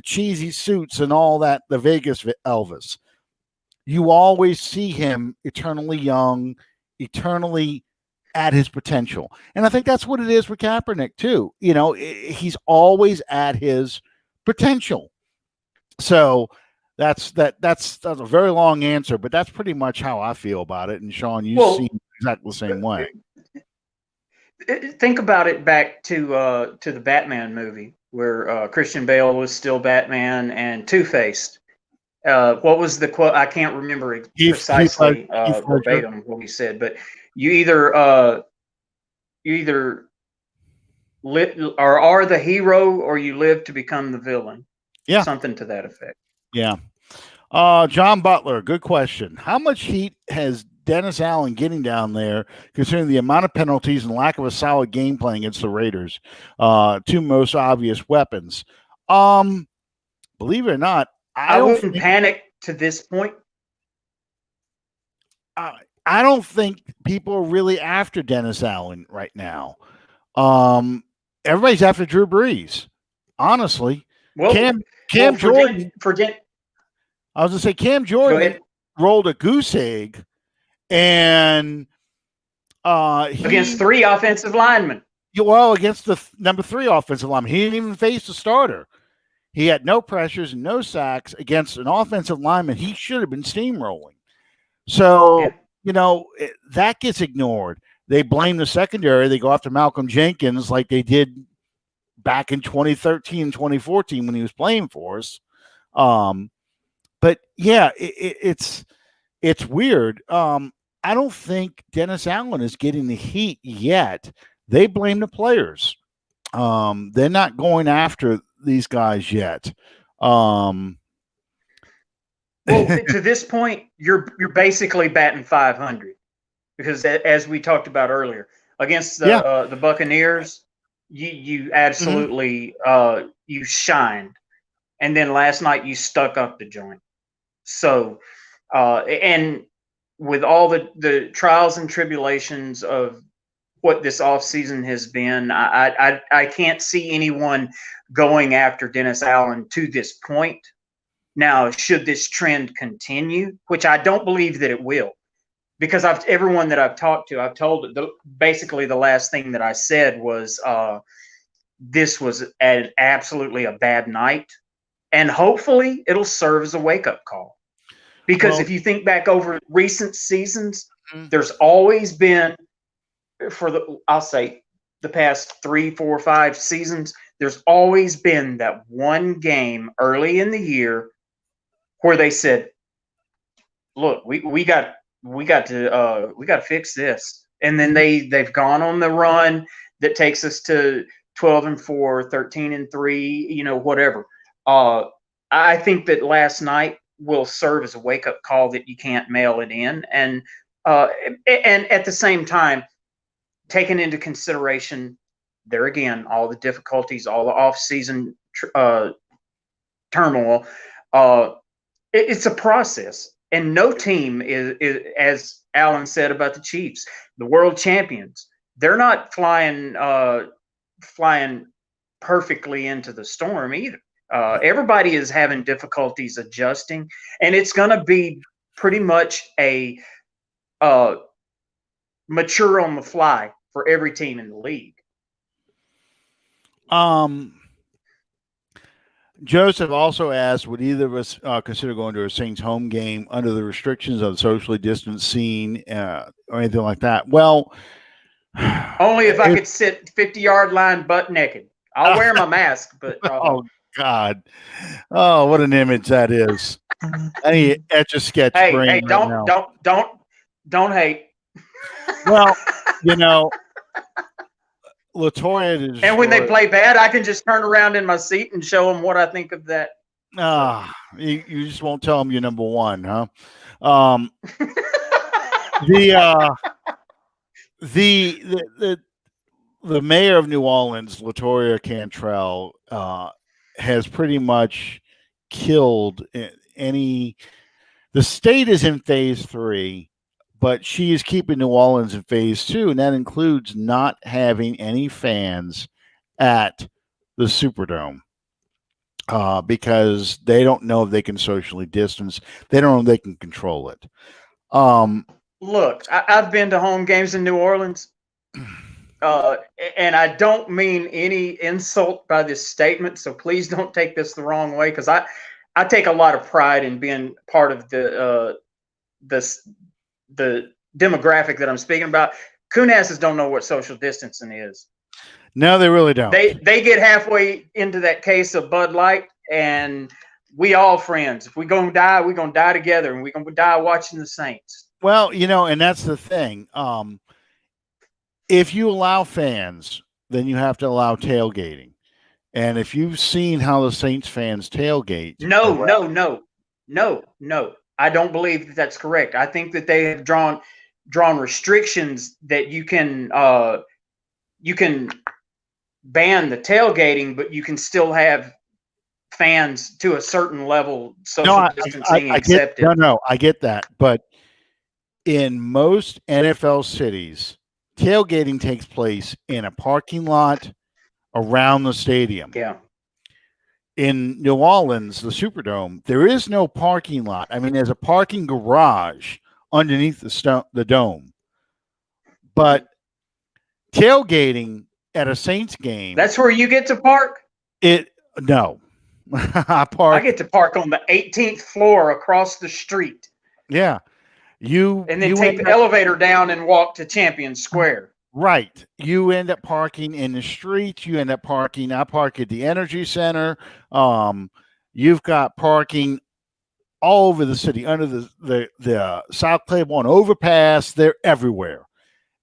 cheesy suits and all that, the Vegas Elvis. You always see him eternally young, eternally at his potential. And I think that's what it is with Kaepernick too. You know, he's always at his potential. So that's a very long answer, but that's pretty much how I feel about it. And Sean, you see exactly the same way. Think about it back to the Batman movie where Christian Bale was still Batman and Two-Faced. What was the quote? I can't remember precisely verbatim what he said, but you either live or are the hero or you live to become the villain. Yeah. Something to that effect. Yeah. John Butler, good question. How much heat has Dennis Allen getting down there, considering the amount of penalties and lack of a solid game plan against the Raiders? Two most obvious weapons. Believe it or not, I wouldn't panic to this point. I don't think people are really after Dennis Allen right now. Everybody's after Drew Brees, honestly. Well, Cam Jordan. I was going to say Cam Jordan rolled a goose egg, and against 3 offensive linemen. Well, against the number 3 offensive lineman, he didn't even face the starter. He had no pressures and no sacks against an offensive lineman he should have been steamrolling. So, you know, that gets ignored. They blame the secondary. They go after Malcolm Jenkins like they did back in 2013, 2014 when he was playing for us. But yeah, it's weird. I don't think Dennis Allen is getting the heat yet. They blame the players. They're not going after these guys yet. Well, to this point, you're basically batting 500 because, as we talked about earlier, against the Buccaneers, you absolutely you shined, and then last night you stuck up the joint. So, and with all the trials and tribulations of what this offseason has been, I can't see anyone going after Dennis Allen to this point. Now, should this trend continue, which I don't believe that it will, because everyone that I've talked to, I've told basically the last thing that I said was this was absolutely a bad night, and hopefully it'll serve as a wake-up call. Because if you think back over recent seasons, there's always been, I'll say the past 3, 4, 5 seasons, there's always been that one game early in the year where they said, "Look, we got to fix this," and then they've gone on the run that takes us to 12-4, 13-3, whatever. I think that last night will serve as a wake up call that you can't mail it in, and at the same time, taking into consideration there again all the difficulties, all the off season turmoil. It's a process, and no team is, as Alan said about the Chiefs, the world champions. They're not flying perfectly into the storm either. Everybody is having difficulties adjusting, and it's going to be pretty much a mature on the fly for every team in the league. Joseph also asked, would either of us consider going to a Saints home game under the restrictions of socially distancing or anything like that? Well, only if I could sit 50-yard line butt naked. I'll wear my mask, but oh God, oh, what an image that is! I need Etch-a-Sketch. Hey, don't hate. Well, Latoya, and when they play bad, I can just turn around in my seat and show them what I think of that. You just won't tell them you're number one, huh? The mayor of New Orleans, Latoya Cantrell, has pretty much killed any. The state is in phase 3. But she is keeping New Orleans in phase 2, and that includes not having any fans at the Superdome because they don't know if they can socially distance. They don't know if they can control it. Look, I've been to home games in New Orleans, and I don't mean any insult by this statement, so please don't take this the wrong way, because I take a lot of pride in being part of the demographic that I'm speaking about. Coonasses don't know what social distancing is. No, they really don't. They get halfway into that case of Bud Light, and we all friends. If we're going to die, we're going to die together, and we're going to die watching the Saints. Well, and that's the thing. If you allow fans, then you have to allow tailgating. And if you've seen how the Saints fans tailgate. No. I don't believe that that's correct. I think that they have drawn restrictions that you can ban the tailgating, but you can still have fans to a certain level social distancing accepted. I get that. But in most NFL cities, tailgating takes place in a parking lot around the stadium. Yeah. In New Orleans, the Superdome, there is no parking lot. I mean, there's a parking garage underneath the dome. But tailgating at a Saints game. That's where you get to park? No. I get to park on the 18th floor across the street. Yeah. And then take the elevator down and walk to Champion Square. Right. You end up parking in the streets. You end up parking. I park at the Energy Center. You've got parking all over the city under the South Claiborne overpass. They're everywhere.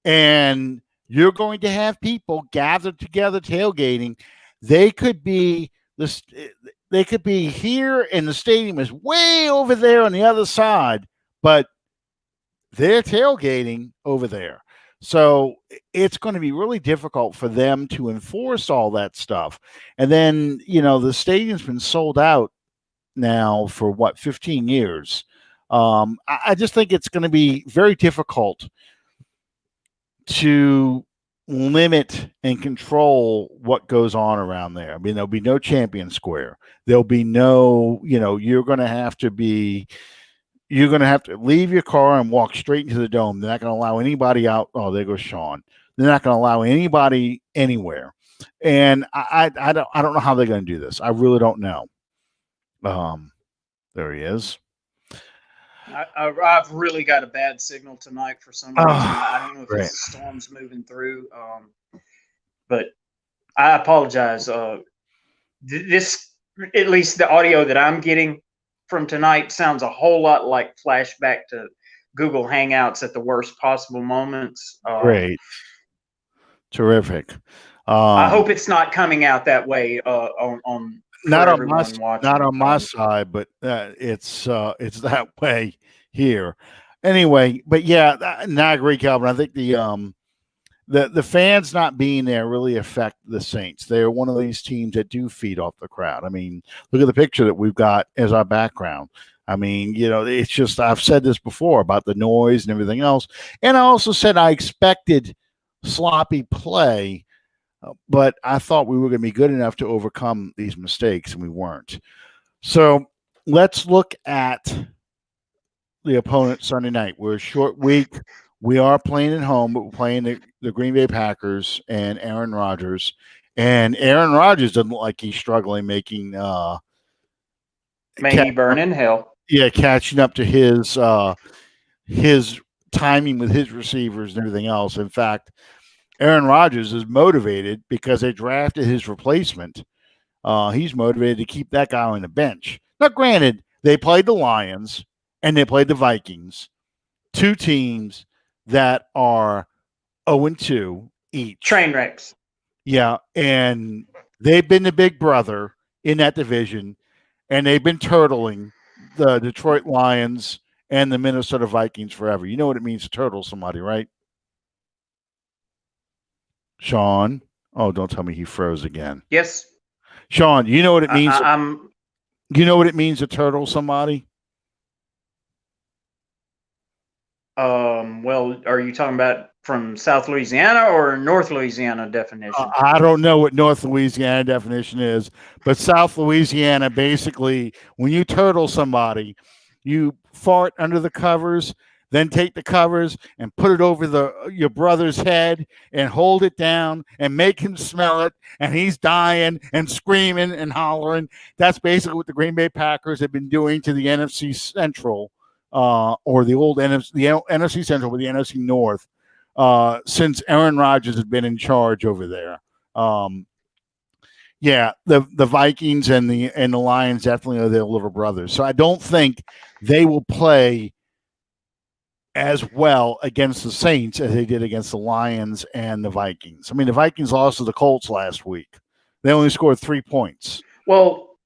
And you're going to have people gathered together tailgating. They could be the they could be here and the stadium is way over there on the other side, but they're tailgating over there. So it's going to be really difficult for them to enforce all that stuff. And then, the stadium's been sold out now for 15 years. I just think it's going to be very difficult to limit and control what goes on around there. I mean, there'll be no Champion Square. There'll be no, you're going to have to leave your car and walk straight into the dome. They're not going to allow anybody out. Oh, there goes Sean. They're not going to allow anybody anywhere. And I don't know how they're going to do this. I really don't know. There he is. I've really got a bad signal tonight for some reason. I don't know if great. it's the storm's moving through, but I apologize. This, at least the audio that I'm getting from tonight, sounds a whole lot like flashback to Google Hangouts at the worst possible moments. Great. Terrific. I hope it's not coming out that way on not on my side, but it's that way here. Anyway, but yeah, and I agree, Calvin. I think the fans not being there really affect the Saints. They're one of these teams that do feed off the crowd. I mean, look at the picture that we've got as our background. I mean, it's just, I've said this before about the noise and everything else. And I also said I expected sloppy play, but I thought we were going to be good enough to overcome these mistakes, and we weren't. So let's look at the opponent Sunday night. We're a short week. We are playing at home, but we're playing the Green Bay Packers and Aaron Rodgers. And Aaron Rodgers doesn't look like he's struggling making may he burn in hell. Yeah, catching up to his timing with his receivers and everything else. In fact, Aaron Rodgers is motivated because they drafted his replacement. He's motivated to keep that guy on the bench. Now, granted, they played the Lions and they played the Vikings, two teams that are 0-2 each. Train wrecks. Yeah, and they've been the big brother in that division, and they've been turtling the Detroit Lions and the Minnesota Vikings forever. You know what it means to turtle somebody, right? Sean? Oh, don't tell me he froze again. Yes. Sean, you know what it means? You know what it means to turtle somebody? Well, are you talking about from South Louisiana or North Louisiana definition? I don't know what North Louisiana definition is, but South Louisiana, basically, when you turtle somebody, you fart under the covers, then take the covers and put it over your brother's head and hold it down and make him smell it, and he's dying and screaming and hollering. That's basically what the Green Bay Packers have been doing to the NFC Central, or the old NFC Central with the NFC North, since Aaron Rodgers has been in charge over there. Yeah, the Vikings and the Lions definitely are their little brothers. So I don't think they will play as well against the Saints as they did against the Lions and the Vikings. I mean, the Vikings lost to the Colts last week. They only scored 3 points. Well,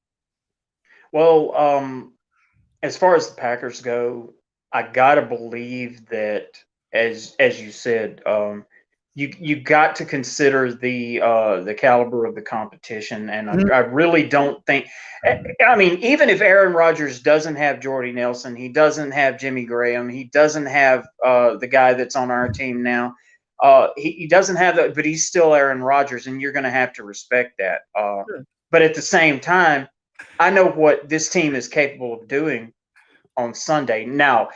as far as the Packers go, I gotta believe that, as you said, you got to consider the caliber of the competition, and I really don't think. I mean, even if Aaron Rodgers doesn't have Jordy Nelson, he doesn't have Jimmy Graham, he doesn't have the guy that's on our team now. He doesn't have that, but he's still Aaron Rodgers, and you're going to have to respect that. Sure. But at the same time, I know what this team is capable of doing on Sunday. Now,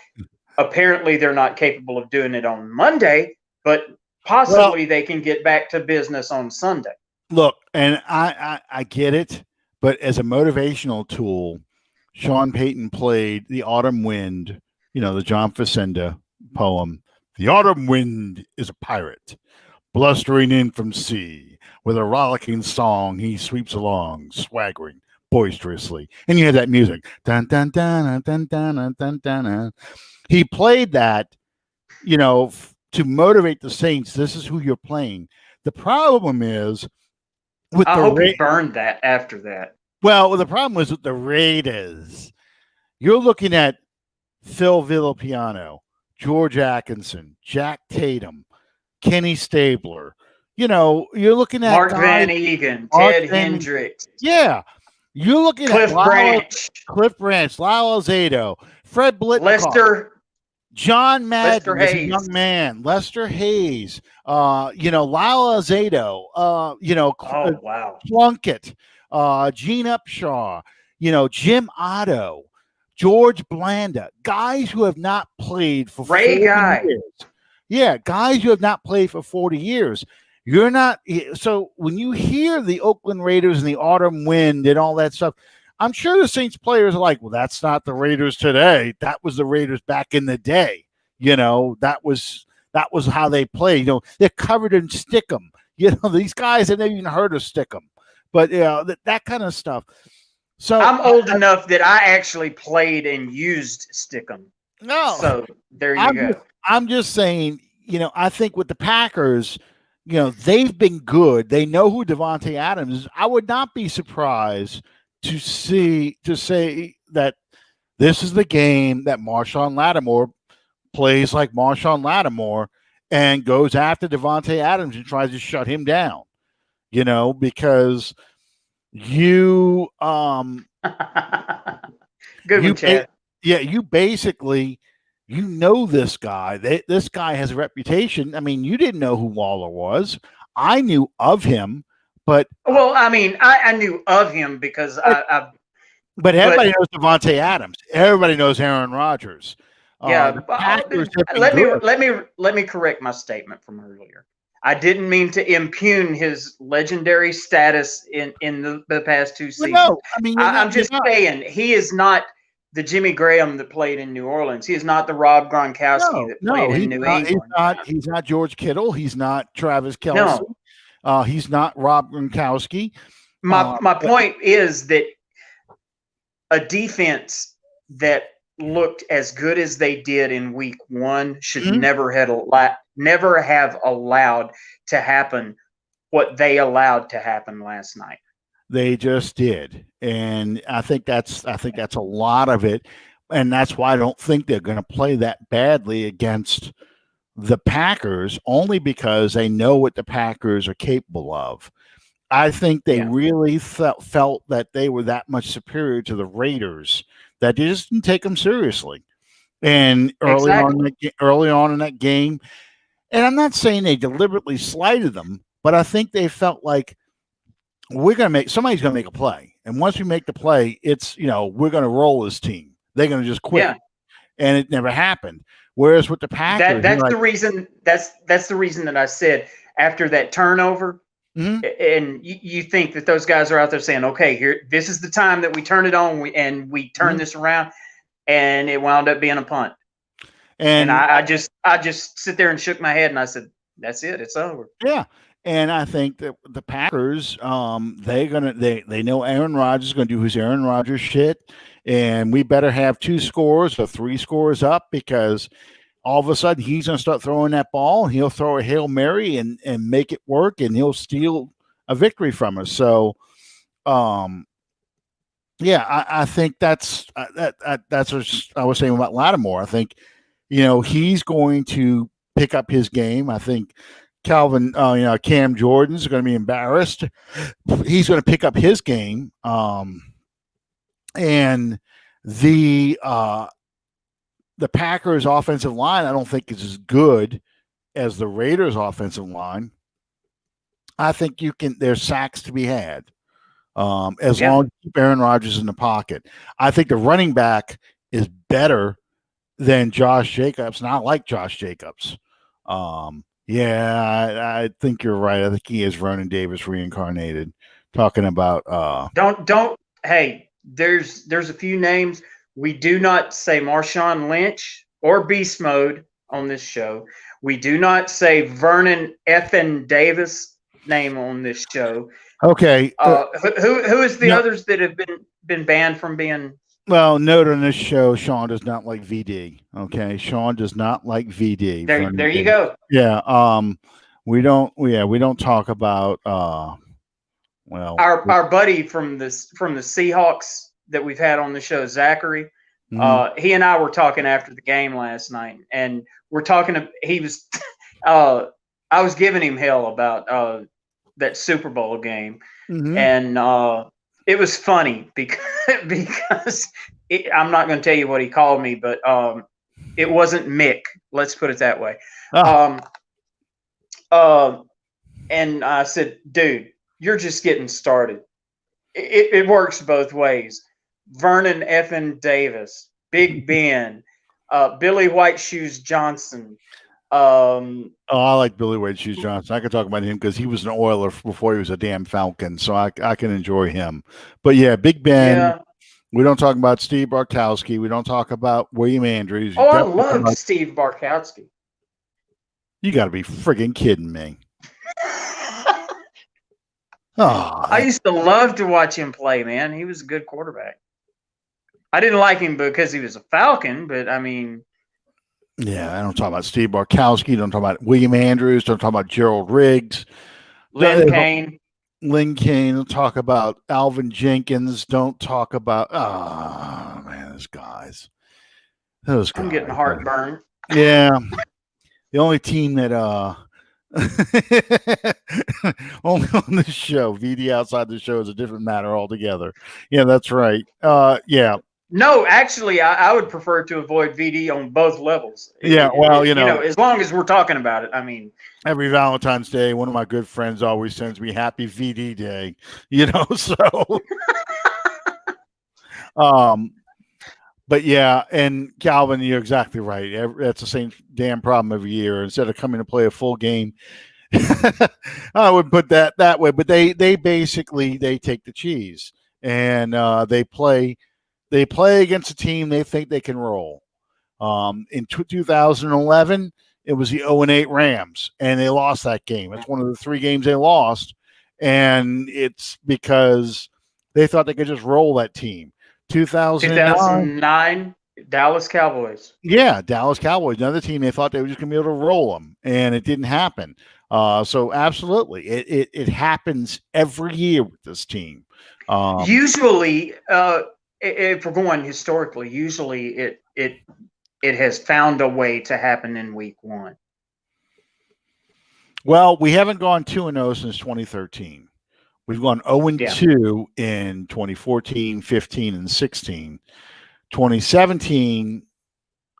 apparently, they're not capable of doing it on Monday, but possibly they can get back to business on Sunday. Look, and I get it, but as a motivational tool, Sean Payton played The Autumn Wind, the John Facenda poem. The autumn wind is a pirate, blustering in from sea. With a rollicking song, he sweeps along, swaggering boisterously. And you hear that music. Dun, dun, dun, dun, dun, dun, dun, dun, dun. He played that, to motivate the Saints. This is who you're playing. The problem is, I hope he burned that after that. Well, the problem was with the Raiders. You're looking at Phil Villapiano, George Atkinson, Jack Tatum, Kenny Stabler. You're looking at Mark guys. Van Egan, Mark Ted Van- Hendricks, Yeah, you're looking at Cliff Branch, Cliff Branch, Lyle Alzado, Fred Blitnikoff, John Lester Madden as a Hayes. young man, Lester Hayes, Lyle Alzado, Oh wow. Plunkett, Gene Upshaw, Jim Otto, George Blanda, guys who have not played for Ray 40 Guy. years. Yeah, guys who have not played for 40 years. You're not so when you hear the Oakland Raiders and the autumn wind and all that stuff, I'm sure the Saints players are like, well, that's not the Raiders today. That was the Raiders back in the day. That was how they played. They're covered in stickum. These guys have never even heard of stickum, but that kind of stuff. So I'm old enough that I actually played and used stickum. No, So there you go. I'm just saying, I think with the Packers, they've been good. They know who Devontae Adams is. I would not be surprised to say that this is the game that Marshawn Lattimore plays like Marshawn Lattimore and goes after Devontae Adams and tries to shut him down. Because you Good one, Chad. you basically this guy. This guy has a reputation. I mean, you didn't know who Waller was. I knew of him, but I knew of him because but everybody knows Devontae Adams. Everybody knows Aaron Rodgers. Yeah, let me correct my statement from earlier. I didn't mean to impugn his legendary status in the past two seasons. No, I'm just saying he is not the Jimmy Graham that played in New Orleans. He is not the Rob Gronkowski that played in New England. He's not George Kittle. He's not Travis Kelce. No. He's not Rob Gronkowski. My point is that a defense that looked as good as they did in week one should never have allowed to happen what they allowed to happen last night. They just did. And I think that's a lot of it. And that's why I don't think they're going to play that badly against the Packers, only because they know what the Packers are capable of. I think they really felt that they were that much superior to the Raiders that they just didn't take them seriously. And early on in that game, and I'm not saying they deliberately slighted them, but I think they felt like somebody's going to make a play. And once we make the play, it's, we're going to roll this team. They're going to just quit. Yeah. And it never happened. Whereas with the Packers, that's the reason that I said after that turnover, and you think that those guys are out there saying, okay, here, this is the time that we turn it on and we turn this around, and it wound up being a punt. And I just sit there and shook my head and I said, that's it. It's over. Yeah. And I think that the Packers, they know Aaron Rodgers is going to do his Aaron Rodgers shit, and we better have 2 scores or 3 scores up, because all of a sudden he's going to start throwing that ball, and he'll throw a Hail Mary and make it work, and he'll steal a victory from us. So, I think that's what I was saying about Lattimore. I think, he's going to pick up his game. I think Cam Jordan's going to be embarrassed. He's going to pick up his game. And the Packers offensive line, I don't think is as good as the Raiders offensive line. I think there's sacks to be had. As long as you keep Aaron Rodgers in the pocket. I think the running back is better than Josh Jacobs, and I like Josh Jacobs. I think you're right. I think he is Vernon Davis reincarnated. Talking about hey, there's a few names. We do not say Marshawn Lynch or Beast Mode on this show. We do not say Vernon effing Davis name on this show. Okay. Who is the others that have been banned from being? Well, note on this show, Sean does not like VD. Okay, Sean does not like VD. There you go. Yeah. We don't talk about Well, our buddy from the Seahawks that we've had on the show, Zachary, he and I were talking after the game last night, and we're talking. He was, I was giving him hell about that Super Bowl game, and it was funny because I'm not going to tell you what he called me, but it wasn't Mick. Let's put it that way. And I said, dude, you're just getting started. It works both ways. Vernon effing Davis, Big Ben, Billy White Shoes Johnson. I like Billy White Shoes Johnson. I can talk about him because he was an Oiler before he was a damn Falcon, so I can enjoy him. But yeah, Big Ben. Yeah. We don't talk about Steve Bartkowski. We don't talk about William Andrews. Oh, I love Steve Bartkowski. You got to be friggin' kidding me. I used to love to watch him play, man. He was a good quarterback. I didn't like him because he was a Falcon, but I mean. Yeah, I don't talk about Steve Bartkowski. Don't talk about William Andrews. Don't talk about Gerald Riggs. Lynn Kane. Don't talk about Alvin Jenkins. Don't talk about, man, those guys. I'm getting heartburn. Yeah. The only team that only on this show, VD outside the show is a different matter altogether. Yeah, that's right. Yeah. No, actually, I would prefer to avoid VD on both levels. Yeah, well, you know, as long as we're talking about it. I mean, every Valentine's Day, one of my good friends always sends me Happy VD Day. You know, so. But yeah, and Calvin, you're exactly right. That's the same damn problem every year. Instead of coming to play a full game, I would put that way. But they basically take the cheese and they play against a team they think they can roll. In 2011, it was the 0-8 Rams, and they lost that game. It's one of the 3 games they lost, and it's because they thought they could just roll that team. 2009 Dallas Cowboys. Yeah, Dallas Cowboys, another team they thought they were just going to be able to roll them, and it didn't happen. So absolutely, it happens every year with this team. Usually, if we're going historically, usually it has found a way to happen in week 1. Well, we haven't gone 2-0 since 2013. We've gone 0-2 in 2014, 15, and 16. 2017,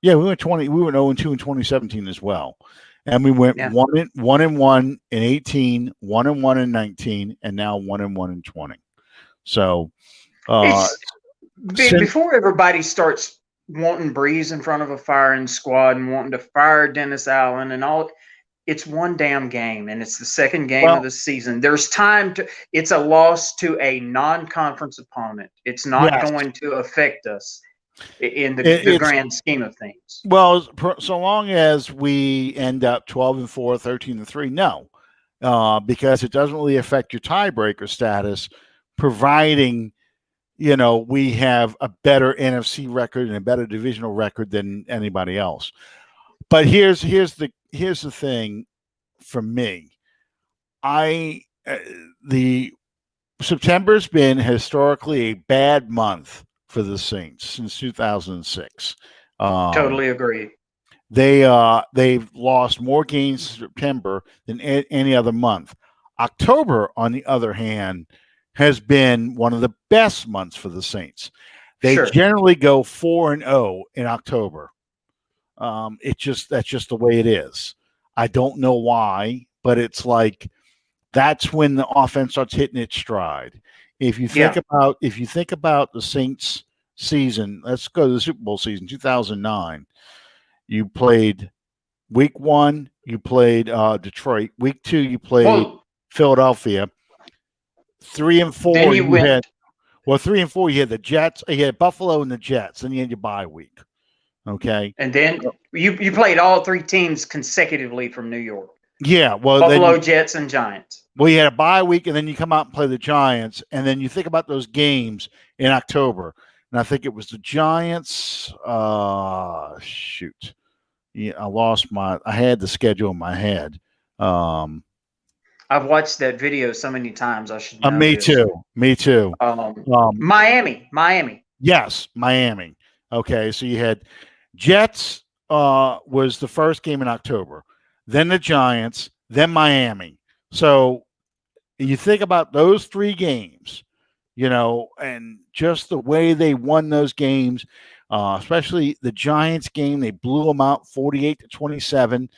we went 0-2 in 2017 as well. And we went 1-1 in 18, 1-1 in 19, and now 1-1 in 20. So before everybody starts wanting Breeze in front of a firing squad and wanting to fire Dennis Allen and all, it's one damn game, and it's the second game of the season. There's time to. It's a loss to a non-conference opponent. It's not going to affect us in the grand scheme of things. Well, so long as we end up 12-4, 13-3, no, because it doesn't really affect your tiebreaker status, providing we have a better NFC record and a better divisional record than anybody else. But here's the thing for me. The September's been historically a bad month for the Saints since 2006. Totally agree. They've lost more games in September than any other month. October, on the other hand, has been one of the best months for the Saints. They generally go 4-0 in October. That's just the way it is. I don't know why, but it's like that's when the offense starts hitting its stride. If you think about the Saints season, let's go to the Super Bowl season, 2009. You played week 1, you played Detroit. Week 2, you played Philadelphia. 3 and 4, then you had 3 and 4. You had the Jets. You had Buffalo and the Jets. Then you had your bye week. Okay, and then you played all 3 teams consecutively from New York. Yeah, well, Buffalo, Jets, and Giants. Well, you had a bye week, and then you come out and play the Giants, and then you think about those games in October. And I think it was the Giants. Shoot, I had the schedule in my head. I've watched that video so many times. I should know Me this. too. Me too. Miami. Yes, Miami. Okay, so you had Jets was the first game in October, then the Giants, then Miami. So you think about those 3 games, and just the way they won those games, especially the Giants game, they blew them out 48-27.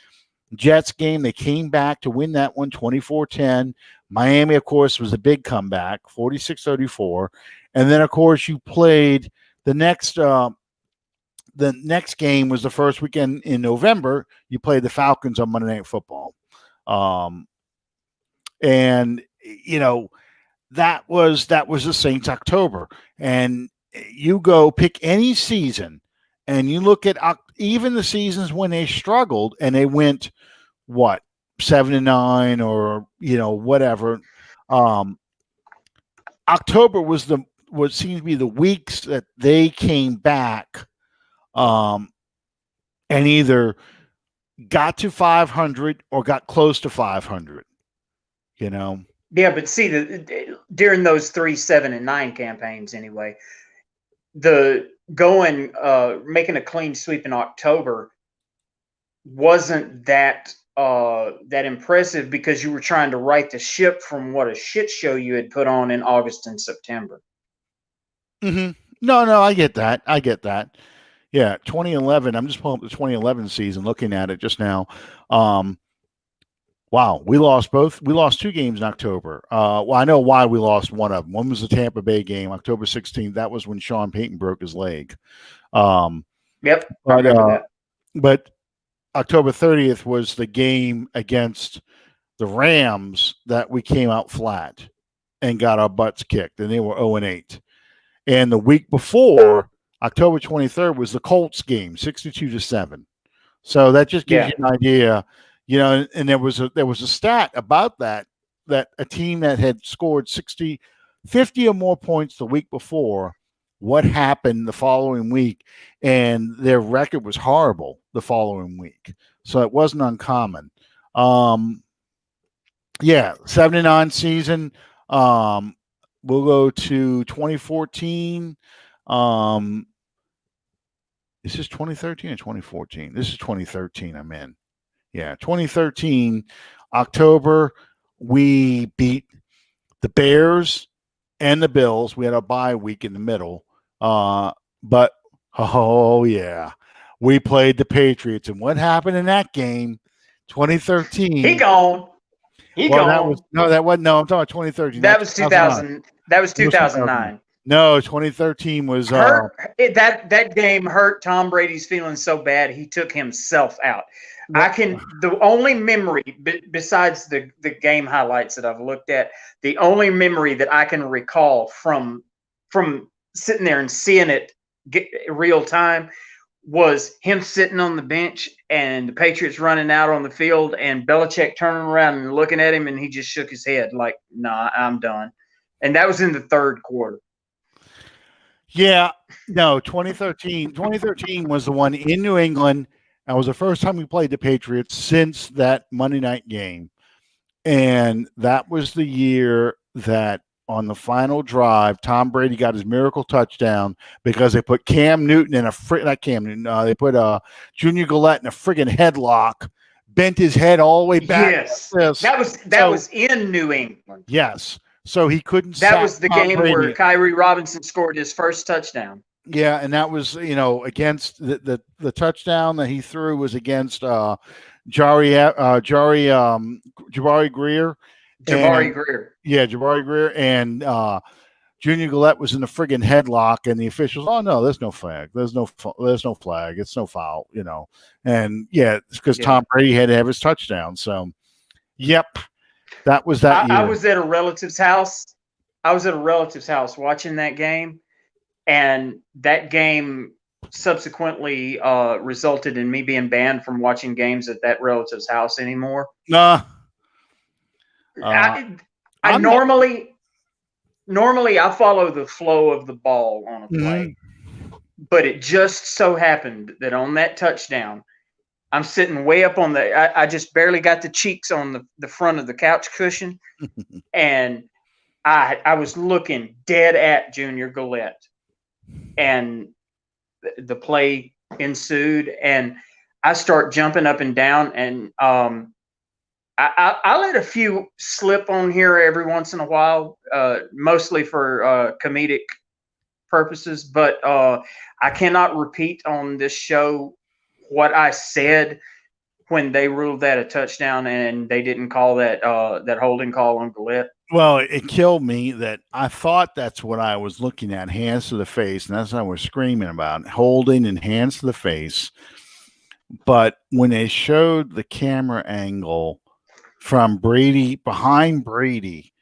Jets game, they came back to win that one 24-10. Miami, of course, was a big comeback, 46-34. And then, of course, you played the next game was the first weekend in November. You played the Falcons on Monday Night Football. And that was the Saints October. And you go pick any season and you look at even the seasons when they struggled and they went 7-9 or whatever. October was what seemed to be the weeks that they came back and either got to 500 or got close to 500. Yeah, but see, during those 3, 7, and 9 campaigns, anyway, the making a clean sweep in October wasn't that impressive because you were trying to right the ship from what a shit show you had put on in August and September. Mm-hmm. No, I get that. Yeah, 2011. I'm just pulling up the 2011 season, looking at it just now. Wow, we lost 2 games in October. Well, I know why we lost one of them. One was the Tampa Bay game, October 16th. That was when Sean Payton broke his leg. Yep, I remember that. But October 30th was the game against the Rams that we came out flat and got our butts kicked, and they were 0-8. And the week before, October 23rd, was the Colts game, 62-7. So that just gives you an idea. And there was a stat about that a team that had scored 50 or more points the week before, what happened the following week, and their record was horrible the following week. So it wasn't uncommon. 79 season. We'll go to 2014. Is this 2013 or 2014? This is 2013 I'm in. Yeah, 2013, October, we beat the Bears and the Bills. We had a bye week in the middle. But, we played the Patriots. And what happened in that game, 2013? He gone. I'm talking about 2013. That was 2000. That was 2009. No, 2013 was that game hurt Tom Brady's feelings so bad he took himself out. The only memory besides the game highlights that I've looked at, the only memory that I can recall from sitting there and seeing it real time was him sitting on the bench and the Patriots running out on the field and Belichick turning around and looking at him and he just shook his head like, "Nah, I'm done." And that was in the third quarter. Yeah, no, 2013 was the one in New England. That was the first time we played the Patriots since that Monday night game. And that was the year that on the final drive, Tom Brady got his miracle touchdown because they put Cam Newton in they put Junior Gillette in a friggin' headlock, bent his head all the way back. Yes, that was in New England. Yes. So he couldn't. That was the game where Kyrie Robinson scored his first touchdown. Yeah, and that was against the touchdown that he threw was against Jabari Greer. Yeah, Jabari Greer and Junior Gillette was in the friggin' headlock, and the officials, "Oh no, there's no flag. There's no flag. It's no foul." And it's because Tom Brady had to have his touchdown. So, yep. That was that year. I was at a relative's house. Watching that game, and that game subsequently resulted in me being banned from watching games at that relative's house anymore. I normally I follow the flow of the ball on a play, but it just so happened that on that touchdown, I'm sitting way up on I just barely got the cheeks on the front of the couch cushion, and I was looking dead at Junior Gillette, and the play ensued, and I start jumping up and down, and I let a few slip on here every once in a while, mostly for comedic purposes, but I cannot repeat on this show what I said when they ruled that a touchdown and they didn't call that that holding call on Gillette. Well, it killed me that I thought that's what I was looking at, hands to the face, and that's what I was screaming about, holding and hands to the face. But when they showed the camera angle from Brady, behind Brady,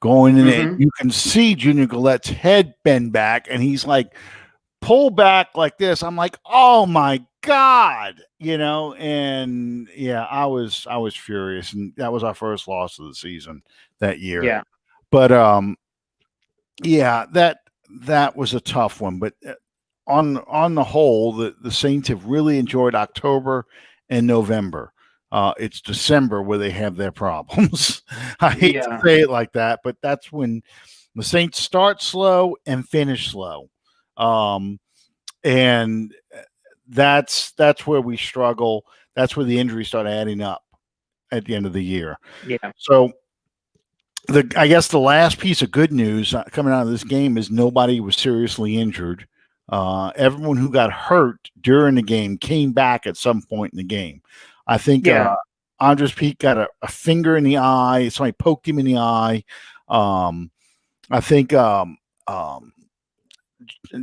going in, Mhm. you can see Junior Gallette's head bend back, and he's like, pull back like this. I'm like, oh my God, and yeah, I was furious, and that was our first loss of the season that year. Yeah. But yeah, that was a tough one. But on the whole, the Saints have really enjoyed October and November. It's December where they have their problems. I hate to say it like that, but that's when the Saints start slow and finish slow. And that's where we struggle. That's where the injuries start adding up at the end of the year. Yeah. So I guess the last piece of good news coming out of this game is nobody was seriously injured. Everyone who got hurt during the game came back at some point in the game. I think Andres Pete got a finger in the eye. Somebody poked him in the eye. I think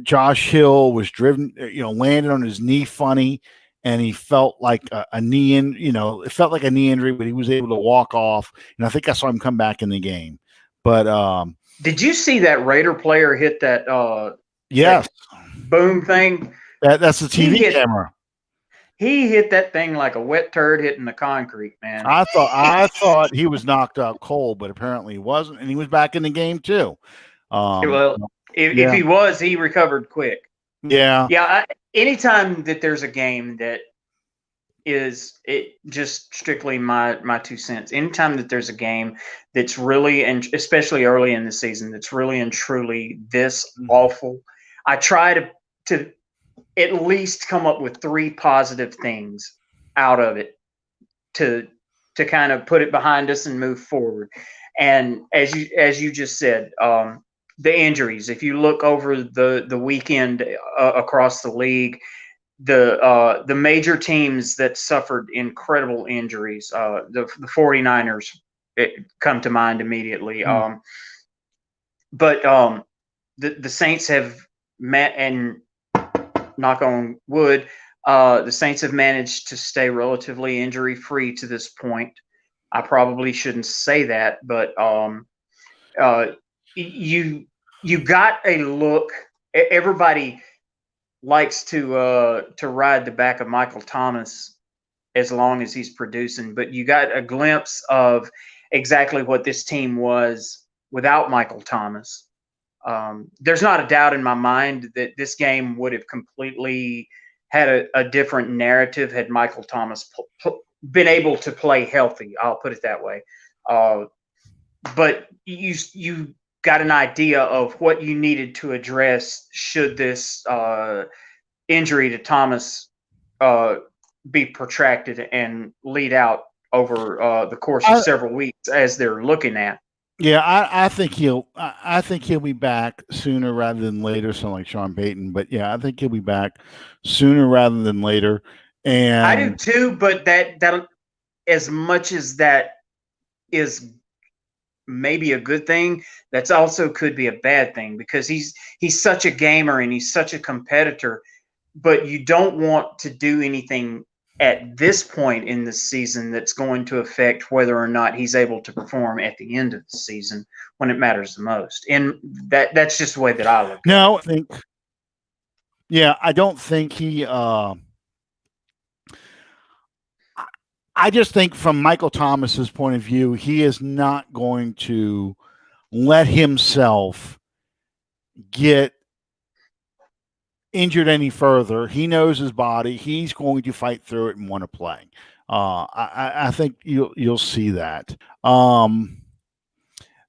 Josh Hill was driven, landed on his knee funny, and he felt like a knee it felt like a knee injury, but he was able to walk off. And I think I saw him come back in the game. But did you see that Raider player hit that? Yes, that boom thing. That's the TV camera. He hit that thing like a wet turd hitting the concrete, man. I thought he was knocked out cold, but apparently he wasn't, and he was back in the game too. Well, if he was, he recovered quick. Yeah. Yeah. Anytime that there's a game that is just strictly my 2 cents. Anytime that there's a game that's really, and especially early in the season, that's really and truly this awful, I try to at least come up with 3 positive things out of it to kind of put it behind us and move forward. And as you just said, the injuries. If you look over the weekend across the league, the major teams that suffered incredible injuries, the 49ers come to mind immediately. But the Saints have met, and knock on wood, the Saints have managed to stay relatively injury free to this point. I probably shouldn't say that, but you got a look. Everybody likes to ride the back of Michael Thomas as long as he's producing, but you got a glimpse of exactly what this team was without Michael Thomas. There's not a doubt in my mind that this game would have completely had a different narrative had Michael Thomas been able to play healthy. I'll put it that way. But you got an idea of what you needed to address should this injury to Thomas be protracted and lead out over the course of several weeks, as they're looking at. Yeah, I think he'll be back sooner rather than later. Sound like Sean Payton, but yeah, I think he'll be back sooner rather than later. And I do too, but that as much as that is maybe a good thing, that's also could be a bad thing, because he's such a gamer and he's such a competitor, but you don't want to do anything at this point in the season that's going to affect whether or not he's able to perform at the end of the season when it matters the most. And that's just the way that I look at it. No, I don't think he I just think from Michael Thomas's point of view, he is not going to let himself get injured any further. He knows his body. He's going to fight through it and want to play. I think you'll see that.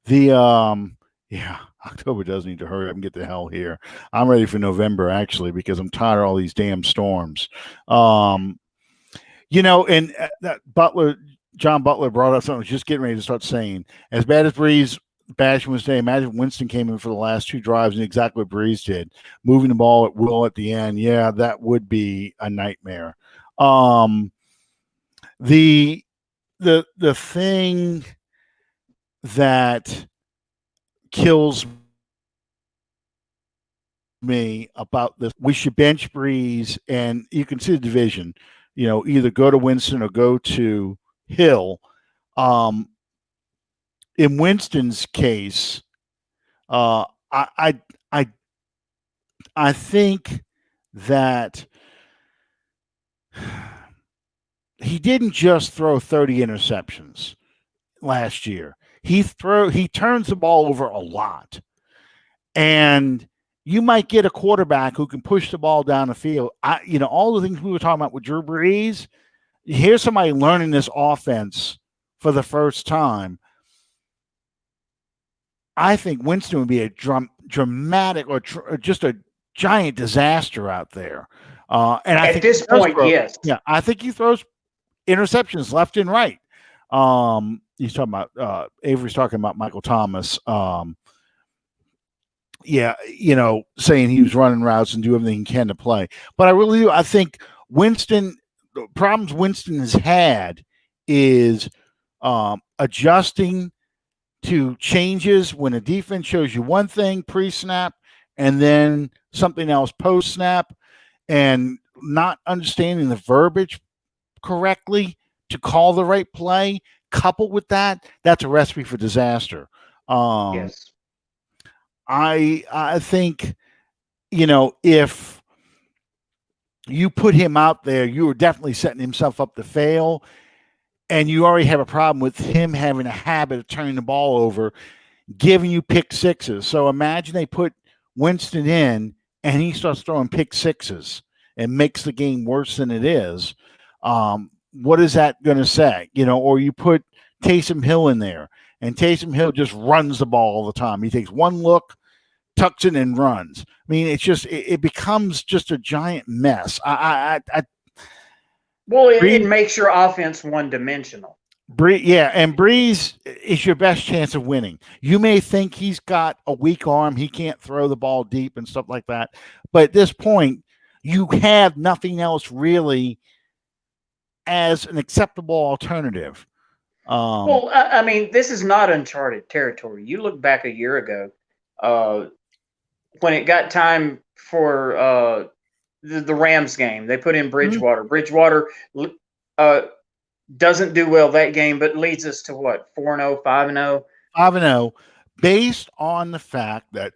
Yeah, October does need to hurry up and get the hell here. I'm ready for November actually because I'm tired of all these damn storms. And that John Butler brought up something. I was just getting ready to start saying, as bad as Breeze bashing was today, imagine Winston came in for the last 2 drives and exactly what Breeze did, moving the ball at will at the end. Yeah, that would be a nightmare. The thing that kills me about this, we should bench Breeze, and you can see the division. Either go to Winston or go to Hill. In Winston's case, I think that he didn't just throw 30 interceptions last year. He turns the ball over a lot, and you might get a quarterback who can push the ball down the field. All the things we were talking about with Drew Brees. Here's somebody learning this offense for the first time. I think Winston would be a dramatic or just a giant disaster out there. And I At think this point, yes. Yeah, I think he throws interceptions left and right. He's talking about Avery's talking about Michael Thomas. Saying he was running routes and do everything he can to play. But I think Winston, the problems Winston has had is adjusting to changes when a defense shows you one thing pre-snap and then something else post-snap, and not understanding the verbiage correctly to call the right play. Coupled with that, that's a recipe for disaster. Yes. I think, if you put him out there, you are definitely setting himself up to fail. And you already have a problem with him having a habit of turning the ball over, giving you pick sixes. So imagine they put Winston in and he starts throwing pick sixes and makes the game worse than it is. What is that going to say? Or you put Taysom Hill in there and Taysom Hill just runs the ball all the time. He takes one look, tucks it, and runs. I mean, it's just it becomes just a giant mess. It makes your offense one-dimensional. And Breeze is your best chance of winning. You may think he's got a weak arm, he can't throw the ball deep and stuff like that, but at this point, you have nothing else really as an acceptable alternative. This is not uncharted territory. You look back a year ago, when it got time for the Rams game, they put in Bridgewater. Mm-hmm. Bridgewater doesn't do well that game, but leads us to what? 4-0, 5-0? 5-0, based on the fact that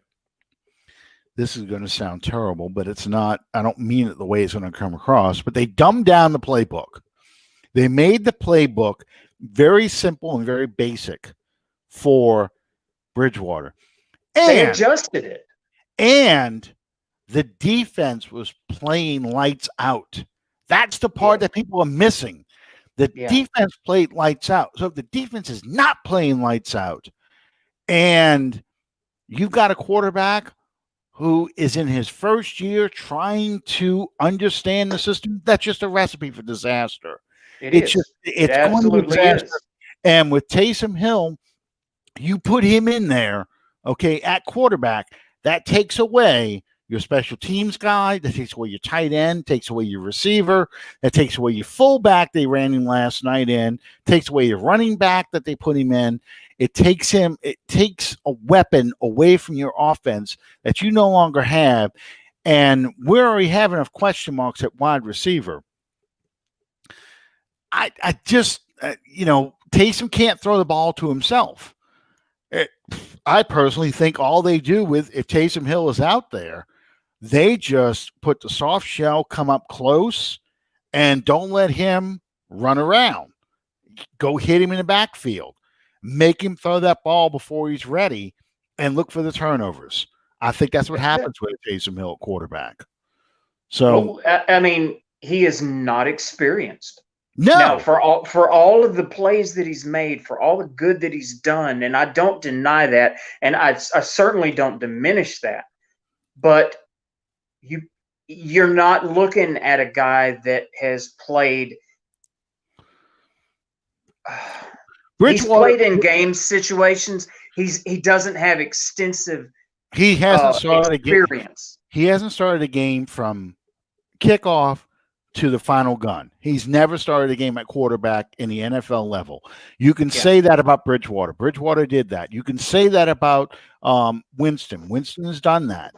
this is going to sound terrible, but it's not. I don't mean it the way it's going to come across, but they dumbed down the playbook. They made the playbook very simple and very basic for Bridgewater. They adjusted it. And the defense was playing lights out. That's the part that people are missing. The defense played lights out. So if the defense is not playing lights out and you've got a quarterback who is in his first year trying to understand the system, that's just a recipe for disaster. It's absolutely going to be disaster. And with Taysom Hill, you put him in there, at quarterback, that takes away your special teams guy, that takes away your tight end, takes away your receiver, that takes away your fullback they ran him last night in, takes away your running back that they put him in. It takes a weapon away from your offense that you no longer have. And we already have enough question marks at wide receiver. I just, Taysom can't throw the ball to himself. I personally think all they do if Taysom Hill is out there, they just put the soft shell, come up close, and don't let him run around. Go hit him in the backfield. Make him throw that ball before he's ready and look for the turnovers. I think that's what happens with a Taysom Hill quarterback. So, I mean, he is not experienced. Now, no. for all of the plays that he's made, for all the good that he's done, and I don't deny that, and I certainly don't diminish that, but you're not looking at a guy that has played. He's Bridgewater, played in game situations. He doesn't have extensive he hasn't started experience. he hasn't started a game from kickoff to the final gun. He's never started a game at quarterback in the NFL level. You can say that about Bridgewater. Bridgewater did that. You can say that about Winston. Winston has done that.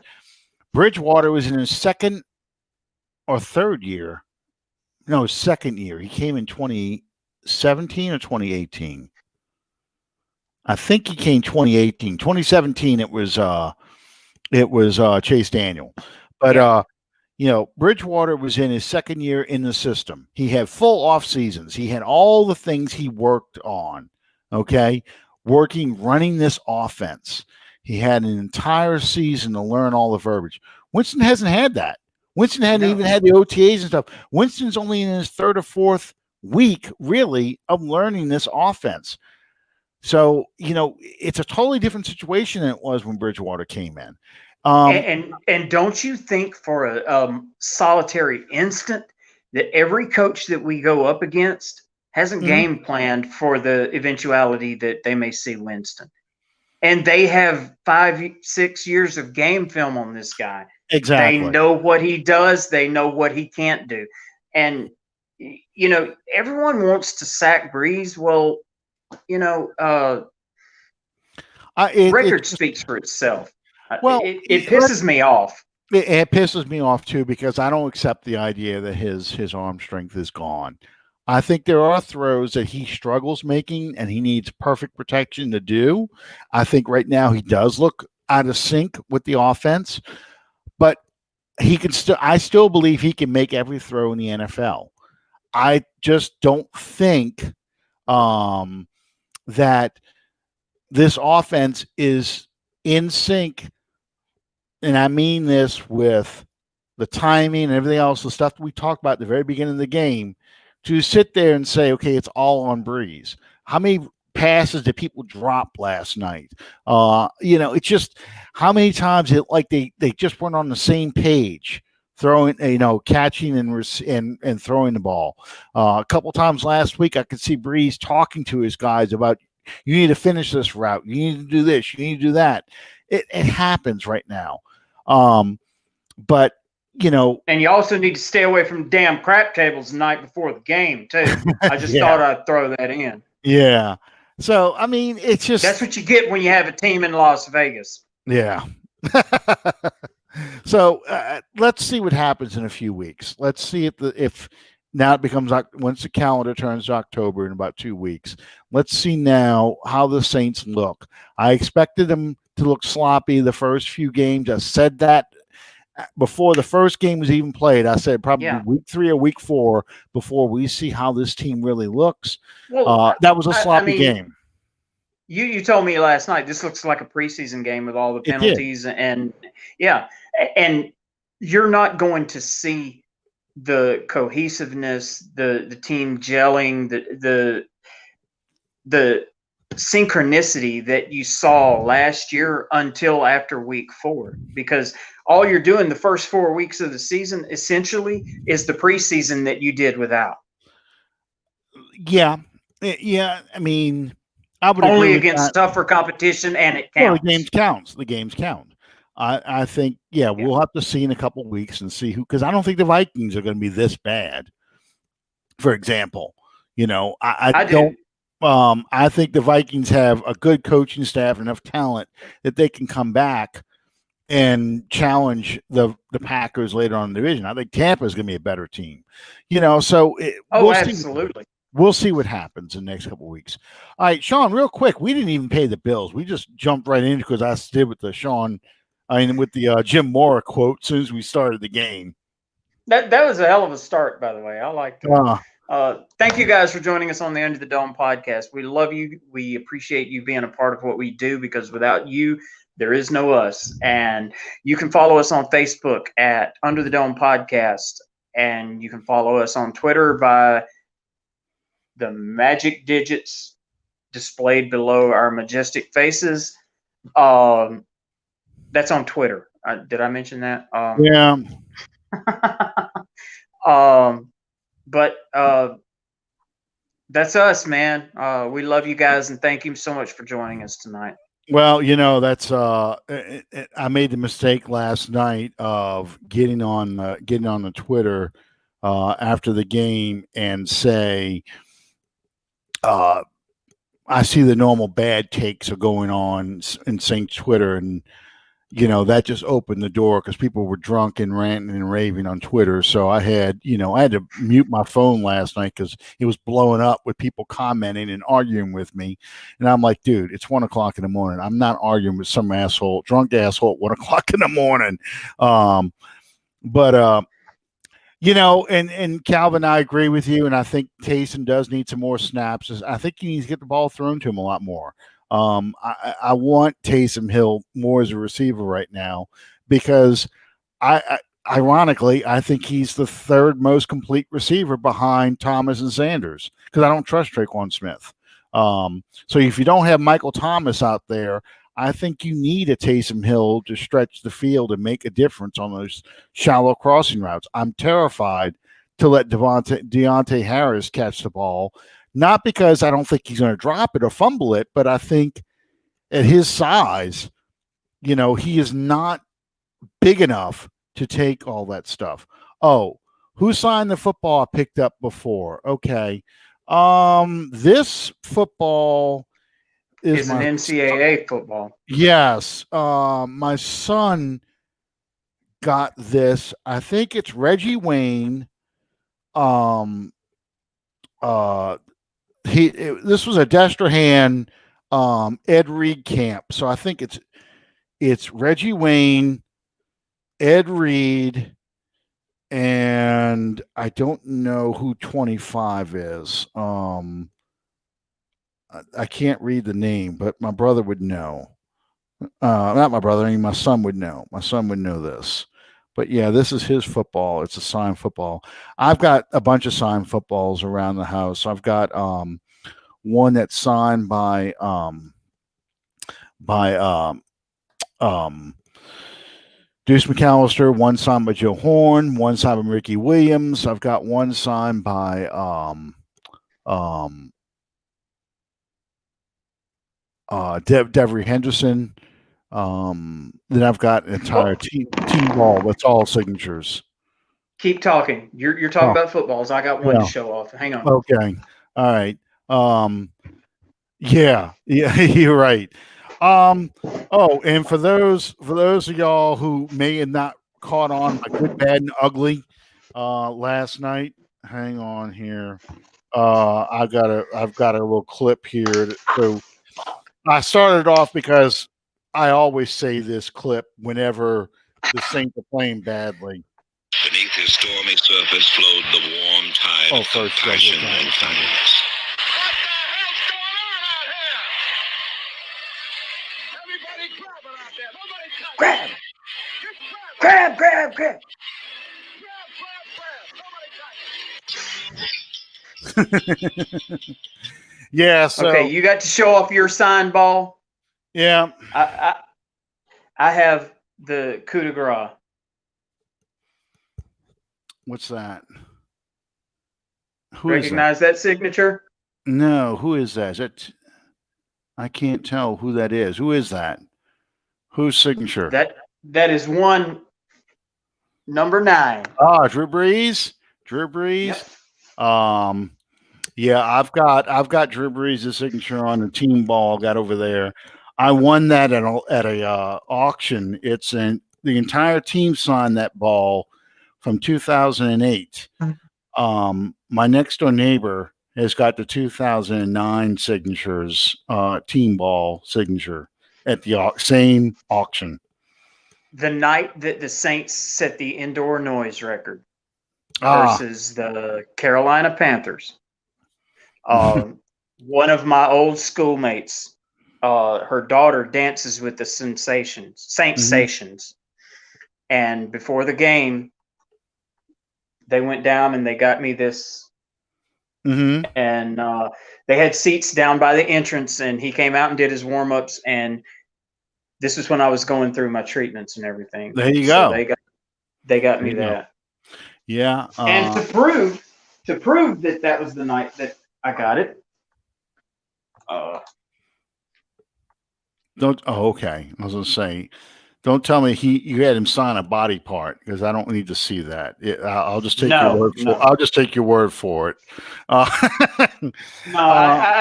Bridgewater was in his second or third year. No, second year. He came in 2017 or 2018. I think he came 2018. 2017 it was Chase Daniel. But Bridgewater was in his second year in the system. He had full off seasons. He had all the things he worked on, okay, running this offense. He had an entire season to learn all the verbiage. Winston hasn't had that. Winston hadn't even had the OTAs and stuff. Winston's only in his third or fourth week, really, of learning this offense. So, it's a totally different situation than it was when Bridgewater came in. And don't you think for a solitary instant that every coach that we go up against hasn't game planned for the eventuality that they may see Winston? And they have 5-6 years of game film on this guy. Exactly. They know what he does. They know what he can't do. And, everyone wants to sack Breeze. Well, record speaks for itself. Well, it pisses me off. It pisses me off too, because I don't accept the idea that his arm strength is gone. I think there are throws that he struggles making and he needs perfect protection to do. I think right now he does look out of sync with the offense, but I still believe he can make every throw in the NFL. I just don't think that this offense is in sync. And I mean this with the timing and everything else, the stuff that we talked about at the very beginning of the game, to sit there and say, okay, it's all on Breeze. How many passes did people drop last night? It's just how many times they just weren't on the same page, throwing, catching and throwing the ball. A couple times last week, I could see Breeze talking to his guys about, you need to finish this route. You need to do this. You need to do that. It happens right now. But and you also need to stay away from damn crap tables the night before the game too. I just thought I'd throw that in. Yeah. So, I mean, it's just, that's what you get when you have a team in Las Vegas. Yeah. So let's see what happens in a few weeks. Let's see if now it becomes, once the calendar turns to October in about 2 weeks. Let's see now how the Saints look. I expected them to look sloppy the first few games. I said that before the first game was even played. I said probably week 3 or week 4 before we see how this team really looks. Well, that was a sloppy game. You told me last night this looks like a preseason game with all the penalties, and you're not going to see the cohesiveness, the team gelling, the synchronicity that you saw last year until after week 4, because all you're doing the first 4 weeks of the season essentially is the preseason that you did without. Yeah. I mean, I would only against tougher competition, and it counts. Well, the games count. I think, we'll have to see in a couple of weeks and see who, because I don't think the Vikings are going to be this bad. For example, I don't. I think the Vikings have a good coaching staff, enough talent that they can come back and challenge the Packers later on in the division. I think Tampa is going to be a better team, so we'll absolutely. We'll see what happens in the next couple of weeks. All right, Sean, real quick, we didn't even pay the bills. We just jumped right in because I did with the Jim Mora quote as soon as we started the game. That was a hell of a start, by the way. I liked it. Thank you guys for joining us on the Under the Dome podcast. We love you. We appreciate you being a part of what we do, because without you, There is no us. And you can follow us on Facebook at Under the Dome Podcast. And you can follow us on Twitter by the magic digits displayed below our majestic faces. That's on Twitter. Did I mention that? Yeah. But that's us, man. We love you guys, and thank you so much for joining us tonight. Well, that's I made the mistake last night of getting on the Twitter after the game and say I see the normal bad takes are going on in St. Twitter, and that just opened the door because people were drunk and ranting and raving on Twitter. So I had to mute my phone last night because it was blowing up with people commenting and arguing with me. And I'm like, dude, it's 1 o'clock in the morning. I'm not arguing with some drunk asshole at 1 o'clock in the morning. And Calvin, I agree with you. And I think Taysom does need some more snaps. I think he needs to get the ball thrown to him a lot more. I want Taysom Hill more as a receiver right now because ironically, I think he's the third most complete receiver behind Thomas and Sanders because I don't trust Traquan Smith. So if you don't have Michael Thomas out there, I think you need a Taysom Hill to stretch the field and make a difference on those shallow crossing routes. I'm terrified to let Deontay Harris catch the ball. Not because I don't think he's going to drop it or fumble it, but I think at his size, he is not big enough to take all that stuff. Oh, who signed the football I picked up before? Okay. This football is an NCAA football. Yes. My son got this. I think it's Reggie Wayne. This was a Destrehan Ed Reed camp. So I think it's Reggie Wayne, Ed Reed, and I don't know who 25 is. I can't read the name, but my brother would know. Not my brother, I mean my son would know. My son would know this. But yeah, this is his football. It's a signed football. I've got a bunch of signed footballs around the house. I've got one that's signed by Deuce McAllister, one signed by Joe Horn, one signed by Ricky Williams. I've got one signed by Devery Henderson. Then I've got an entire team ball. That's all signatures. Keep talking. You're talking about footballs. I got one to show off. Hang on. Okay. All right. Yeah, you're right. And for those of y'all who may have not caught on my good, bad, and ugly last night, hang on here. I've got a little clip here. So I started off because I always say this clip whenever the Saints are playing badly. Beneath his stormy surface flowed the warm tide of compassion and kindness. Grab. Yeah. So okay, you got to show off your signed ball. Yeah. I have the coup de grace. What's that? Recognize that signature? No, who is that? Is that? I can't tell who that is. Who is that? Whose signature? That is one number 9. Drew Brees. Yep. Yeah, I've got Drew Brees' signature on the team ball got over there. I won that at a auction. It's the entire team signed that ball from 2008. My next door neighbor has got the 2009 signatures, team ball signature at the same auction. The night that the Saints set the indoor noise record versus the Carolina Panthers. One of my old schoolmates her daughter dances with the Saints, and before the game, they went down and they got me this. And they had seats down by the entrance, and he came out and did his warm-ups, and this was when I was going through my treatments and everything. There you so go. They got me that. Yeah. And to prove that was the night that I got it. Okay. I was gonna say, don't tell me you had him sign a body part, because I don't need to see that. I'll just take your word for. I'll just take your word for it. I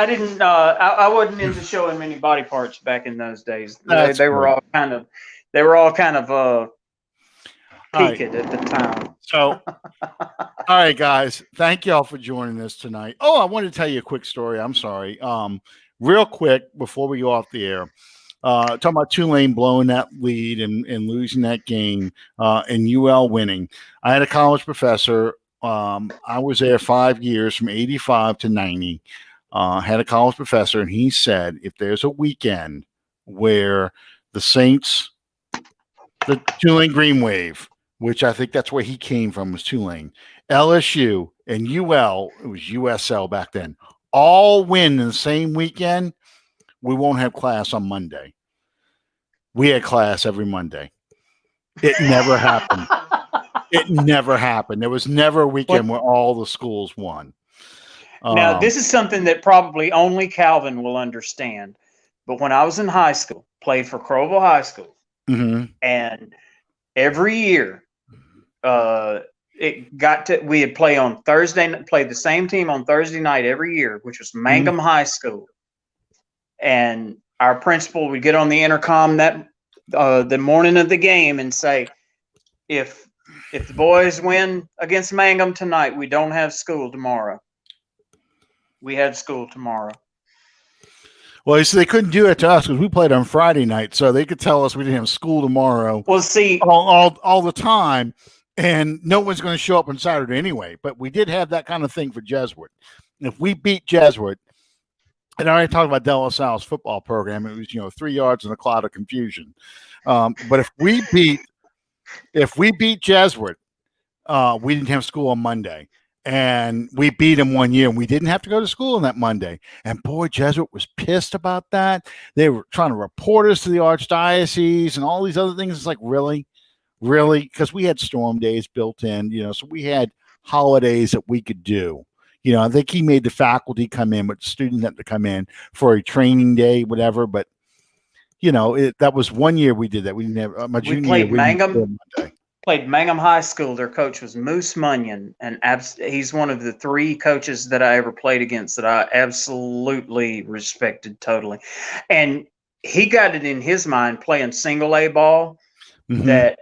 didn't. I wasn't into showing many body parts back in those days. They were all kind of peaked at the time. So, all right, guys, thank y'all for joining us tonight. Oh, I wanted to tell you a quick story. I'm sorry. Real quick before we go off the air. Talking about Tulane blowing that lead and losing that game and UL winning. I had a college professor. I was there 5 years from 85 to 90. Had a college professor, and he said if there's a weekend where the Saints, the Tulane Green Wave, which I think that's where he came from, was Tulane, LSU, and UL, it was USL back then, all win in the same weekend, we won't have class on Monday. We had class every Monday. It never happened. It never happened. There was never a weekend where all the schools won. Now, this is something that probably only Calvin will understand. But when I was in high school, played for Crowville High School, and every year, we had play on Thursday, played the same team on Thursday night every year, which was Mangum High School. And our principal would get on the intercom the morning of the game and say, if the boys win against Mangum tonight, we don't have school tomorrow. We had school tomorrow. Well, you see, they couldn't do it to us because we played on Friday night, so they could tell us we didn't have school tomorrow. Well, see, all the time, and no one's going to show up on Saturday anyway. But we did have that kind of thing for Jesuit. If we beat Jesuit, and I already talked about De La Salle's football program, it was 3 yards in a cloud of confusion. But if we beat Jesuit, we didn't have school on Monday. And we beat them 1 year, and we didn't have to go to school on that Monday. And boy, Jesuit was pissed about that. They were trying to report us to the archdiocese and all these other things. It's like, really? Because we had storm days built in, so we had holidays that we could do. I think he made the faculty come in, but the students had to come in for a training day, whatever. But, that was 1 year we did that. We didn't have my junior year. Played Mangum High School. Their coach was Moose Munyon, and he's one of the 3 coaches that I ever played against that I absolutely respected totally. And he got it in his mind playing single A ball that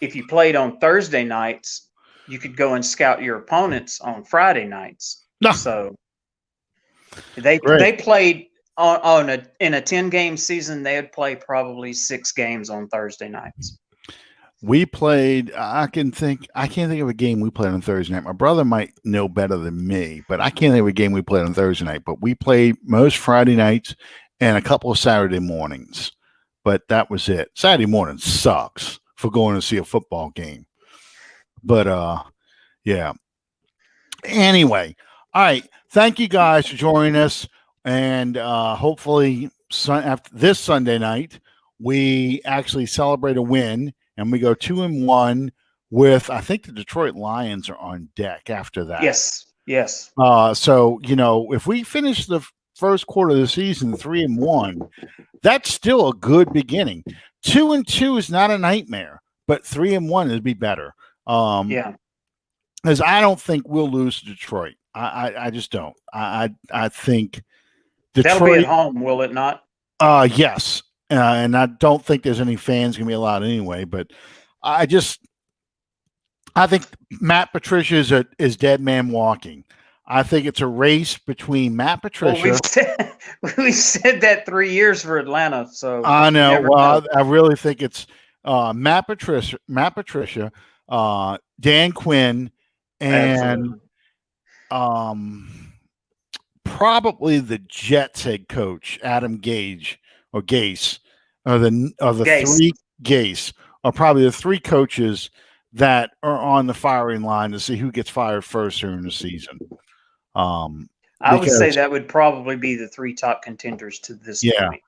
if you played on Thursday nights, you could go and scout your opponents on Friday nights. So they played in a 10-game season. They would play probably 6 games on Thursday nights. We played. I can't think of a game we played on Thursday night. My brother might know better than me, but I can't think of a game we played on Thursday night. But we played most Friday nights and a couple of Saturday mornings. But that was it. Saturday morning sucks for going to see a football game. But yeah. Anyway, all right. Thank you guys for joining us, and hopefully after this Sunday night we actually celebrate a win. And we go 2-1 with, I think the Detroit Lions are on deck after that. Yes. So, if we finish the first quarter of the season 3-1, that's still a good beginning. 2-2 is not a nightmare, but 3-1 would be better. Because I don't think we'll lose to Detroit. I just don't. I think Detroit. That'll be at home, will it not? Yes. And I don't think there's any fans going to be allowed anyway. But I think Matt Patricia is dead man walking. I think it's a race between Matt Patricia. Well, we said that 3 years for Atlanta. So I know. Well, I really think it's Matt Patricia, Dan Quinn, and probably the Jets head coach Adam Gage or Gase are the Gase. three Gase are probably the three coaches that are on the firing line to see who gets fired first during the season. I would say Because that would probably be the three top contenders to this yeah, point.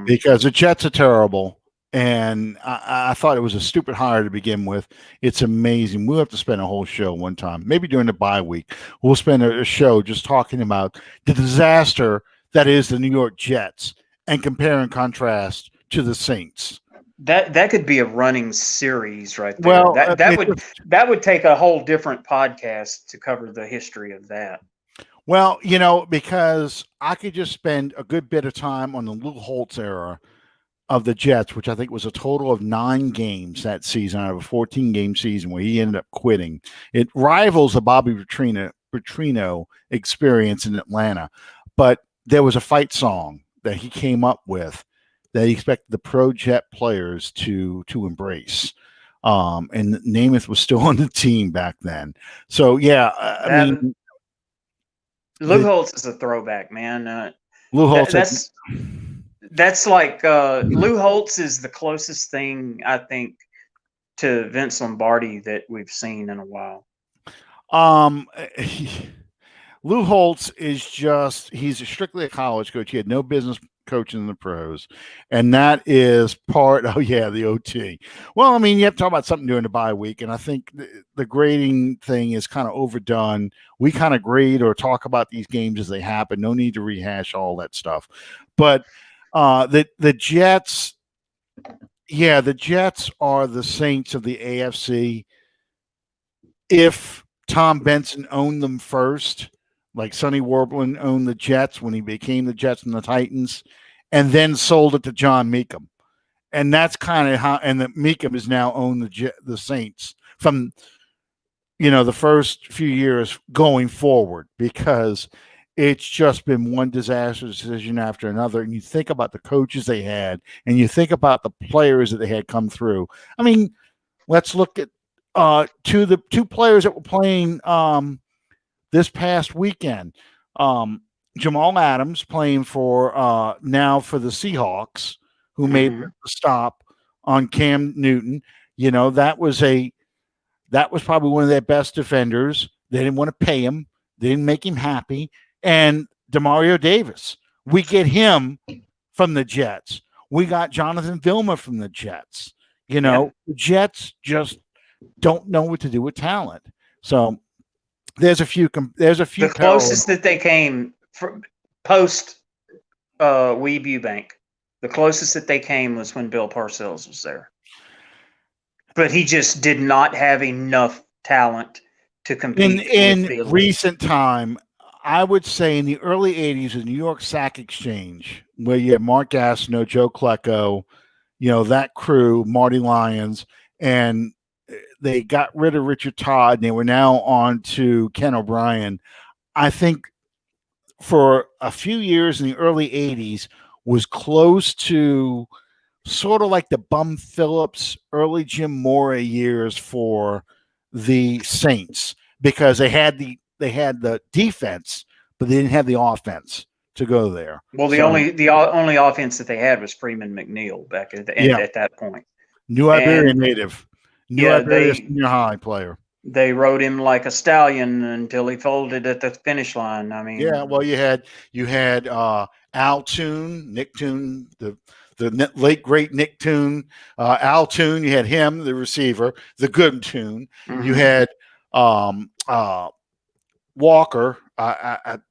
because the Jets are terrible. And I thought it was a stupid hire to begin with. It's amazing. We'll have to spend a whole show one time, maybe during the bye week. We'll spend a show just talking about the disaster that is the New York Jets and compare and contrast to the Saints. That could be a running series right there. Well, that would take a whole different podcast to cover the history of that. Well, because I could just spend a good bit of time on the Lou Holtz era of the Jets, which I think was a total of 9 games that season out of a 14-game season where he ended up quitting. It rivals the Bobby Petrino experience in Atlanta. But there was a fight song that he came up with that he expected the pro Jet players to embrace. And Namath was still on the team back then. So, yeah, I mean, Lou Holtz is a throwback, man. Lou Holtz. That's like Lou Holtz is the closest thing I think to Vince Lombardi that we've seen in a while. Lou Holtz is he's strictly a college coach. He had no business coaching in the pros. And that is the OT. Well, I mean, you have to talk about something during the bye week. And I think the grading thing is kind of overdone. We kind of grade or talk about these games as they happen. No need to rehash all that stuff. But the Jets, the Jets are the Saints of the AFC. If Tom Benson owned them first, like Sonny Warblin owned the Jets when he became the Jets and the Titans, and then sold it to John Meekum. And that's kind of how, and that Meekum has now owned the Saints from, the first few years going forward, because it's just been one disastrous decision after another. And you think about the coaches they had, and you think about the players that they had come through. I mean, let's look at the two players that were playing this past weekend. Jamal Adams playing for now for the Seahawks, who made the stop on Cam Newton. That was probably one of their best defenders. They didn't want to pay him. They didn't make him happy. And Demario Davis, we get him from the Jets. We got Jonathan Vilma from the Jets. The Jets just don't know what to do with talent. So there's a few. The closest that they came post Weeb Eubank. The closest that they came was when Bill Parcells was there. But he just did not have enough talent to compete in recent time. I would say in the early 80s, the New York Sack Exchange, where you had Mark Gastineau, Joe Klecko, that crew, Marty Lyons, and they got rid of Richard Todd, and they were now on to Ken O'Brien. I think for a few years in the early 80s was close to sort of like the Bum Phillips, early Jim Mora years for the Saints, because they had the defense, but they didn't have the offense to go there. Well, the only offense that they had was Freeman McNeil back at that point. New Iberia native. New Iberia senior high player. They rode him like a stallion until he folded at the finish line. I mean, well, you had Al Toon, Nick Toon, the late great Nick Toon, Al Toon. You had him, the receiver, the good Toon. Mm-hmm. You had Walker,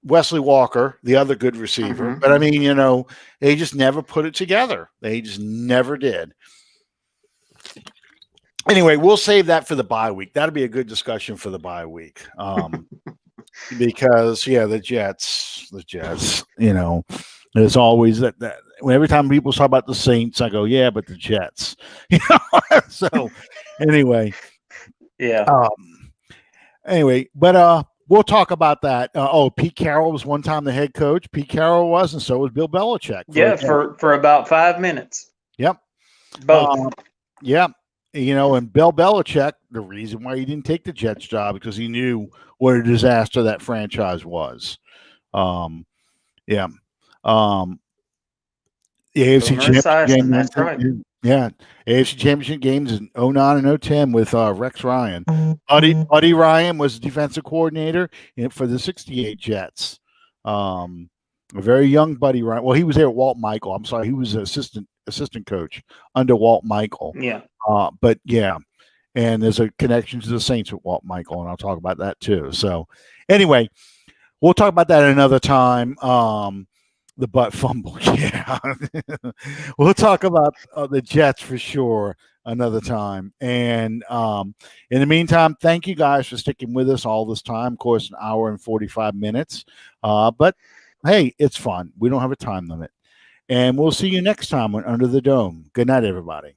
Wesley Walker, the other good receiver. Mm-hmm. But I mean, they just never put it together. They just never did. Anyway, we'll save that for the bye week. That'll be a good discussion for the bye week. Because the Jets, there's always that every time people talk about the Saints, I go, yeah, but the Jets, so anyway, but we'll talk about that. Pete Carroll was one time the head coach. Pete Carroll was, and so was Bill Belichick. For about 5 minutes. Yep. Both. And Bill Belichick, the reason why he didn't take the Jets job because he knew what a disaster that franchise was. The AFC Boomer Championship game. Esiason, that's right. Yeah, AFC Championship games in 09 and 010 with Rex Ryan. Buddy Ryan was the defensive coordinator for the 68 Jets. A very young Buddy Ryan. Well, he was there at Walt Michael. I'm sorry, he was an assistant coach under Walt Michael. Yeah. But yeah, and there's a connection to the Saints with Walt Michael, and I'll talk about that too. So anyway, we'll talk about that another time. The butt fumble, yeah. We'll talk about the Jets for sure another time. And in the meantime, thank you guys for sticking with us all this time. Of course, an hour and 45 minutes. But hey, it's fun. We don't have a time limit. And we'll see you next time on Under the Dome. Good night, everybody.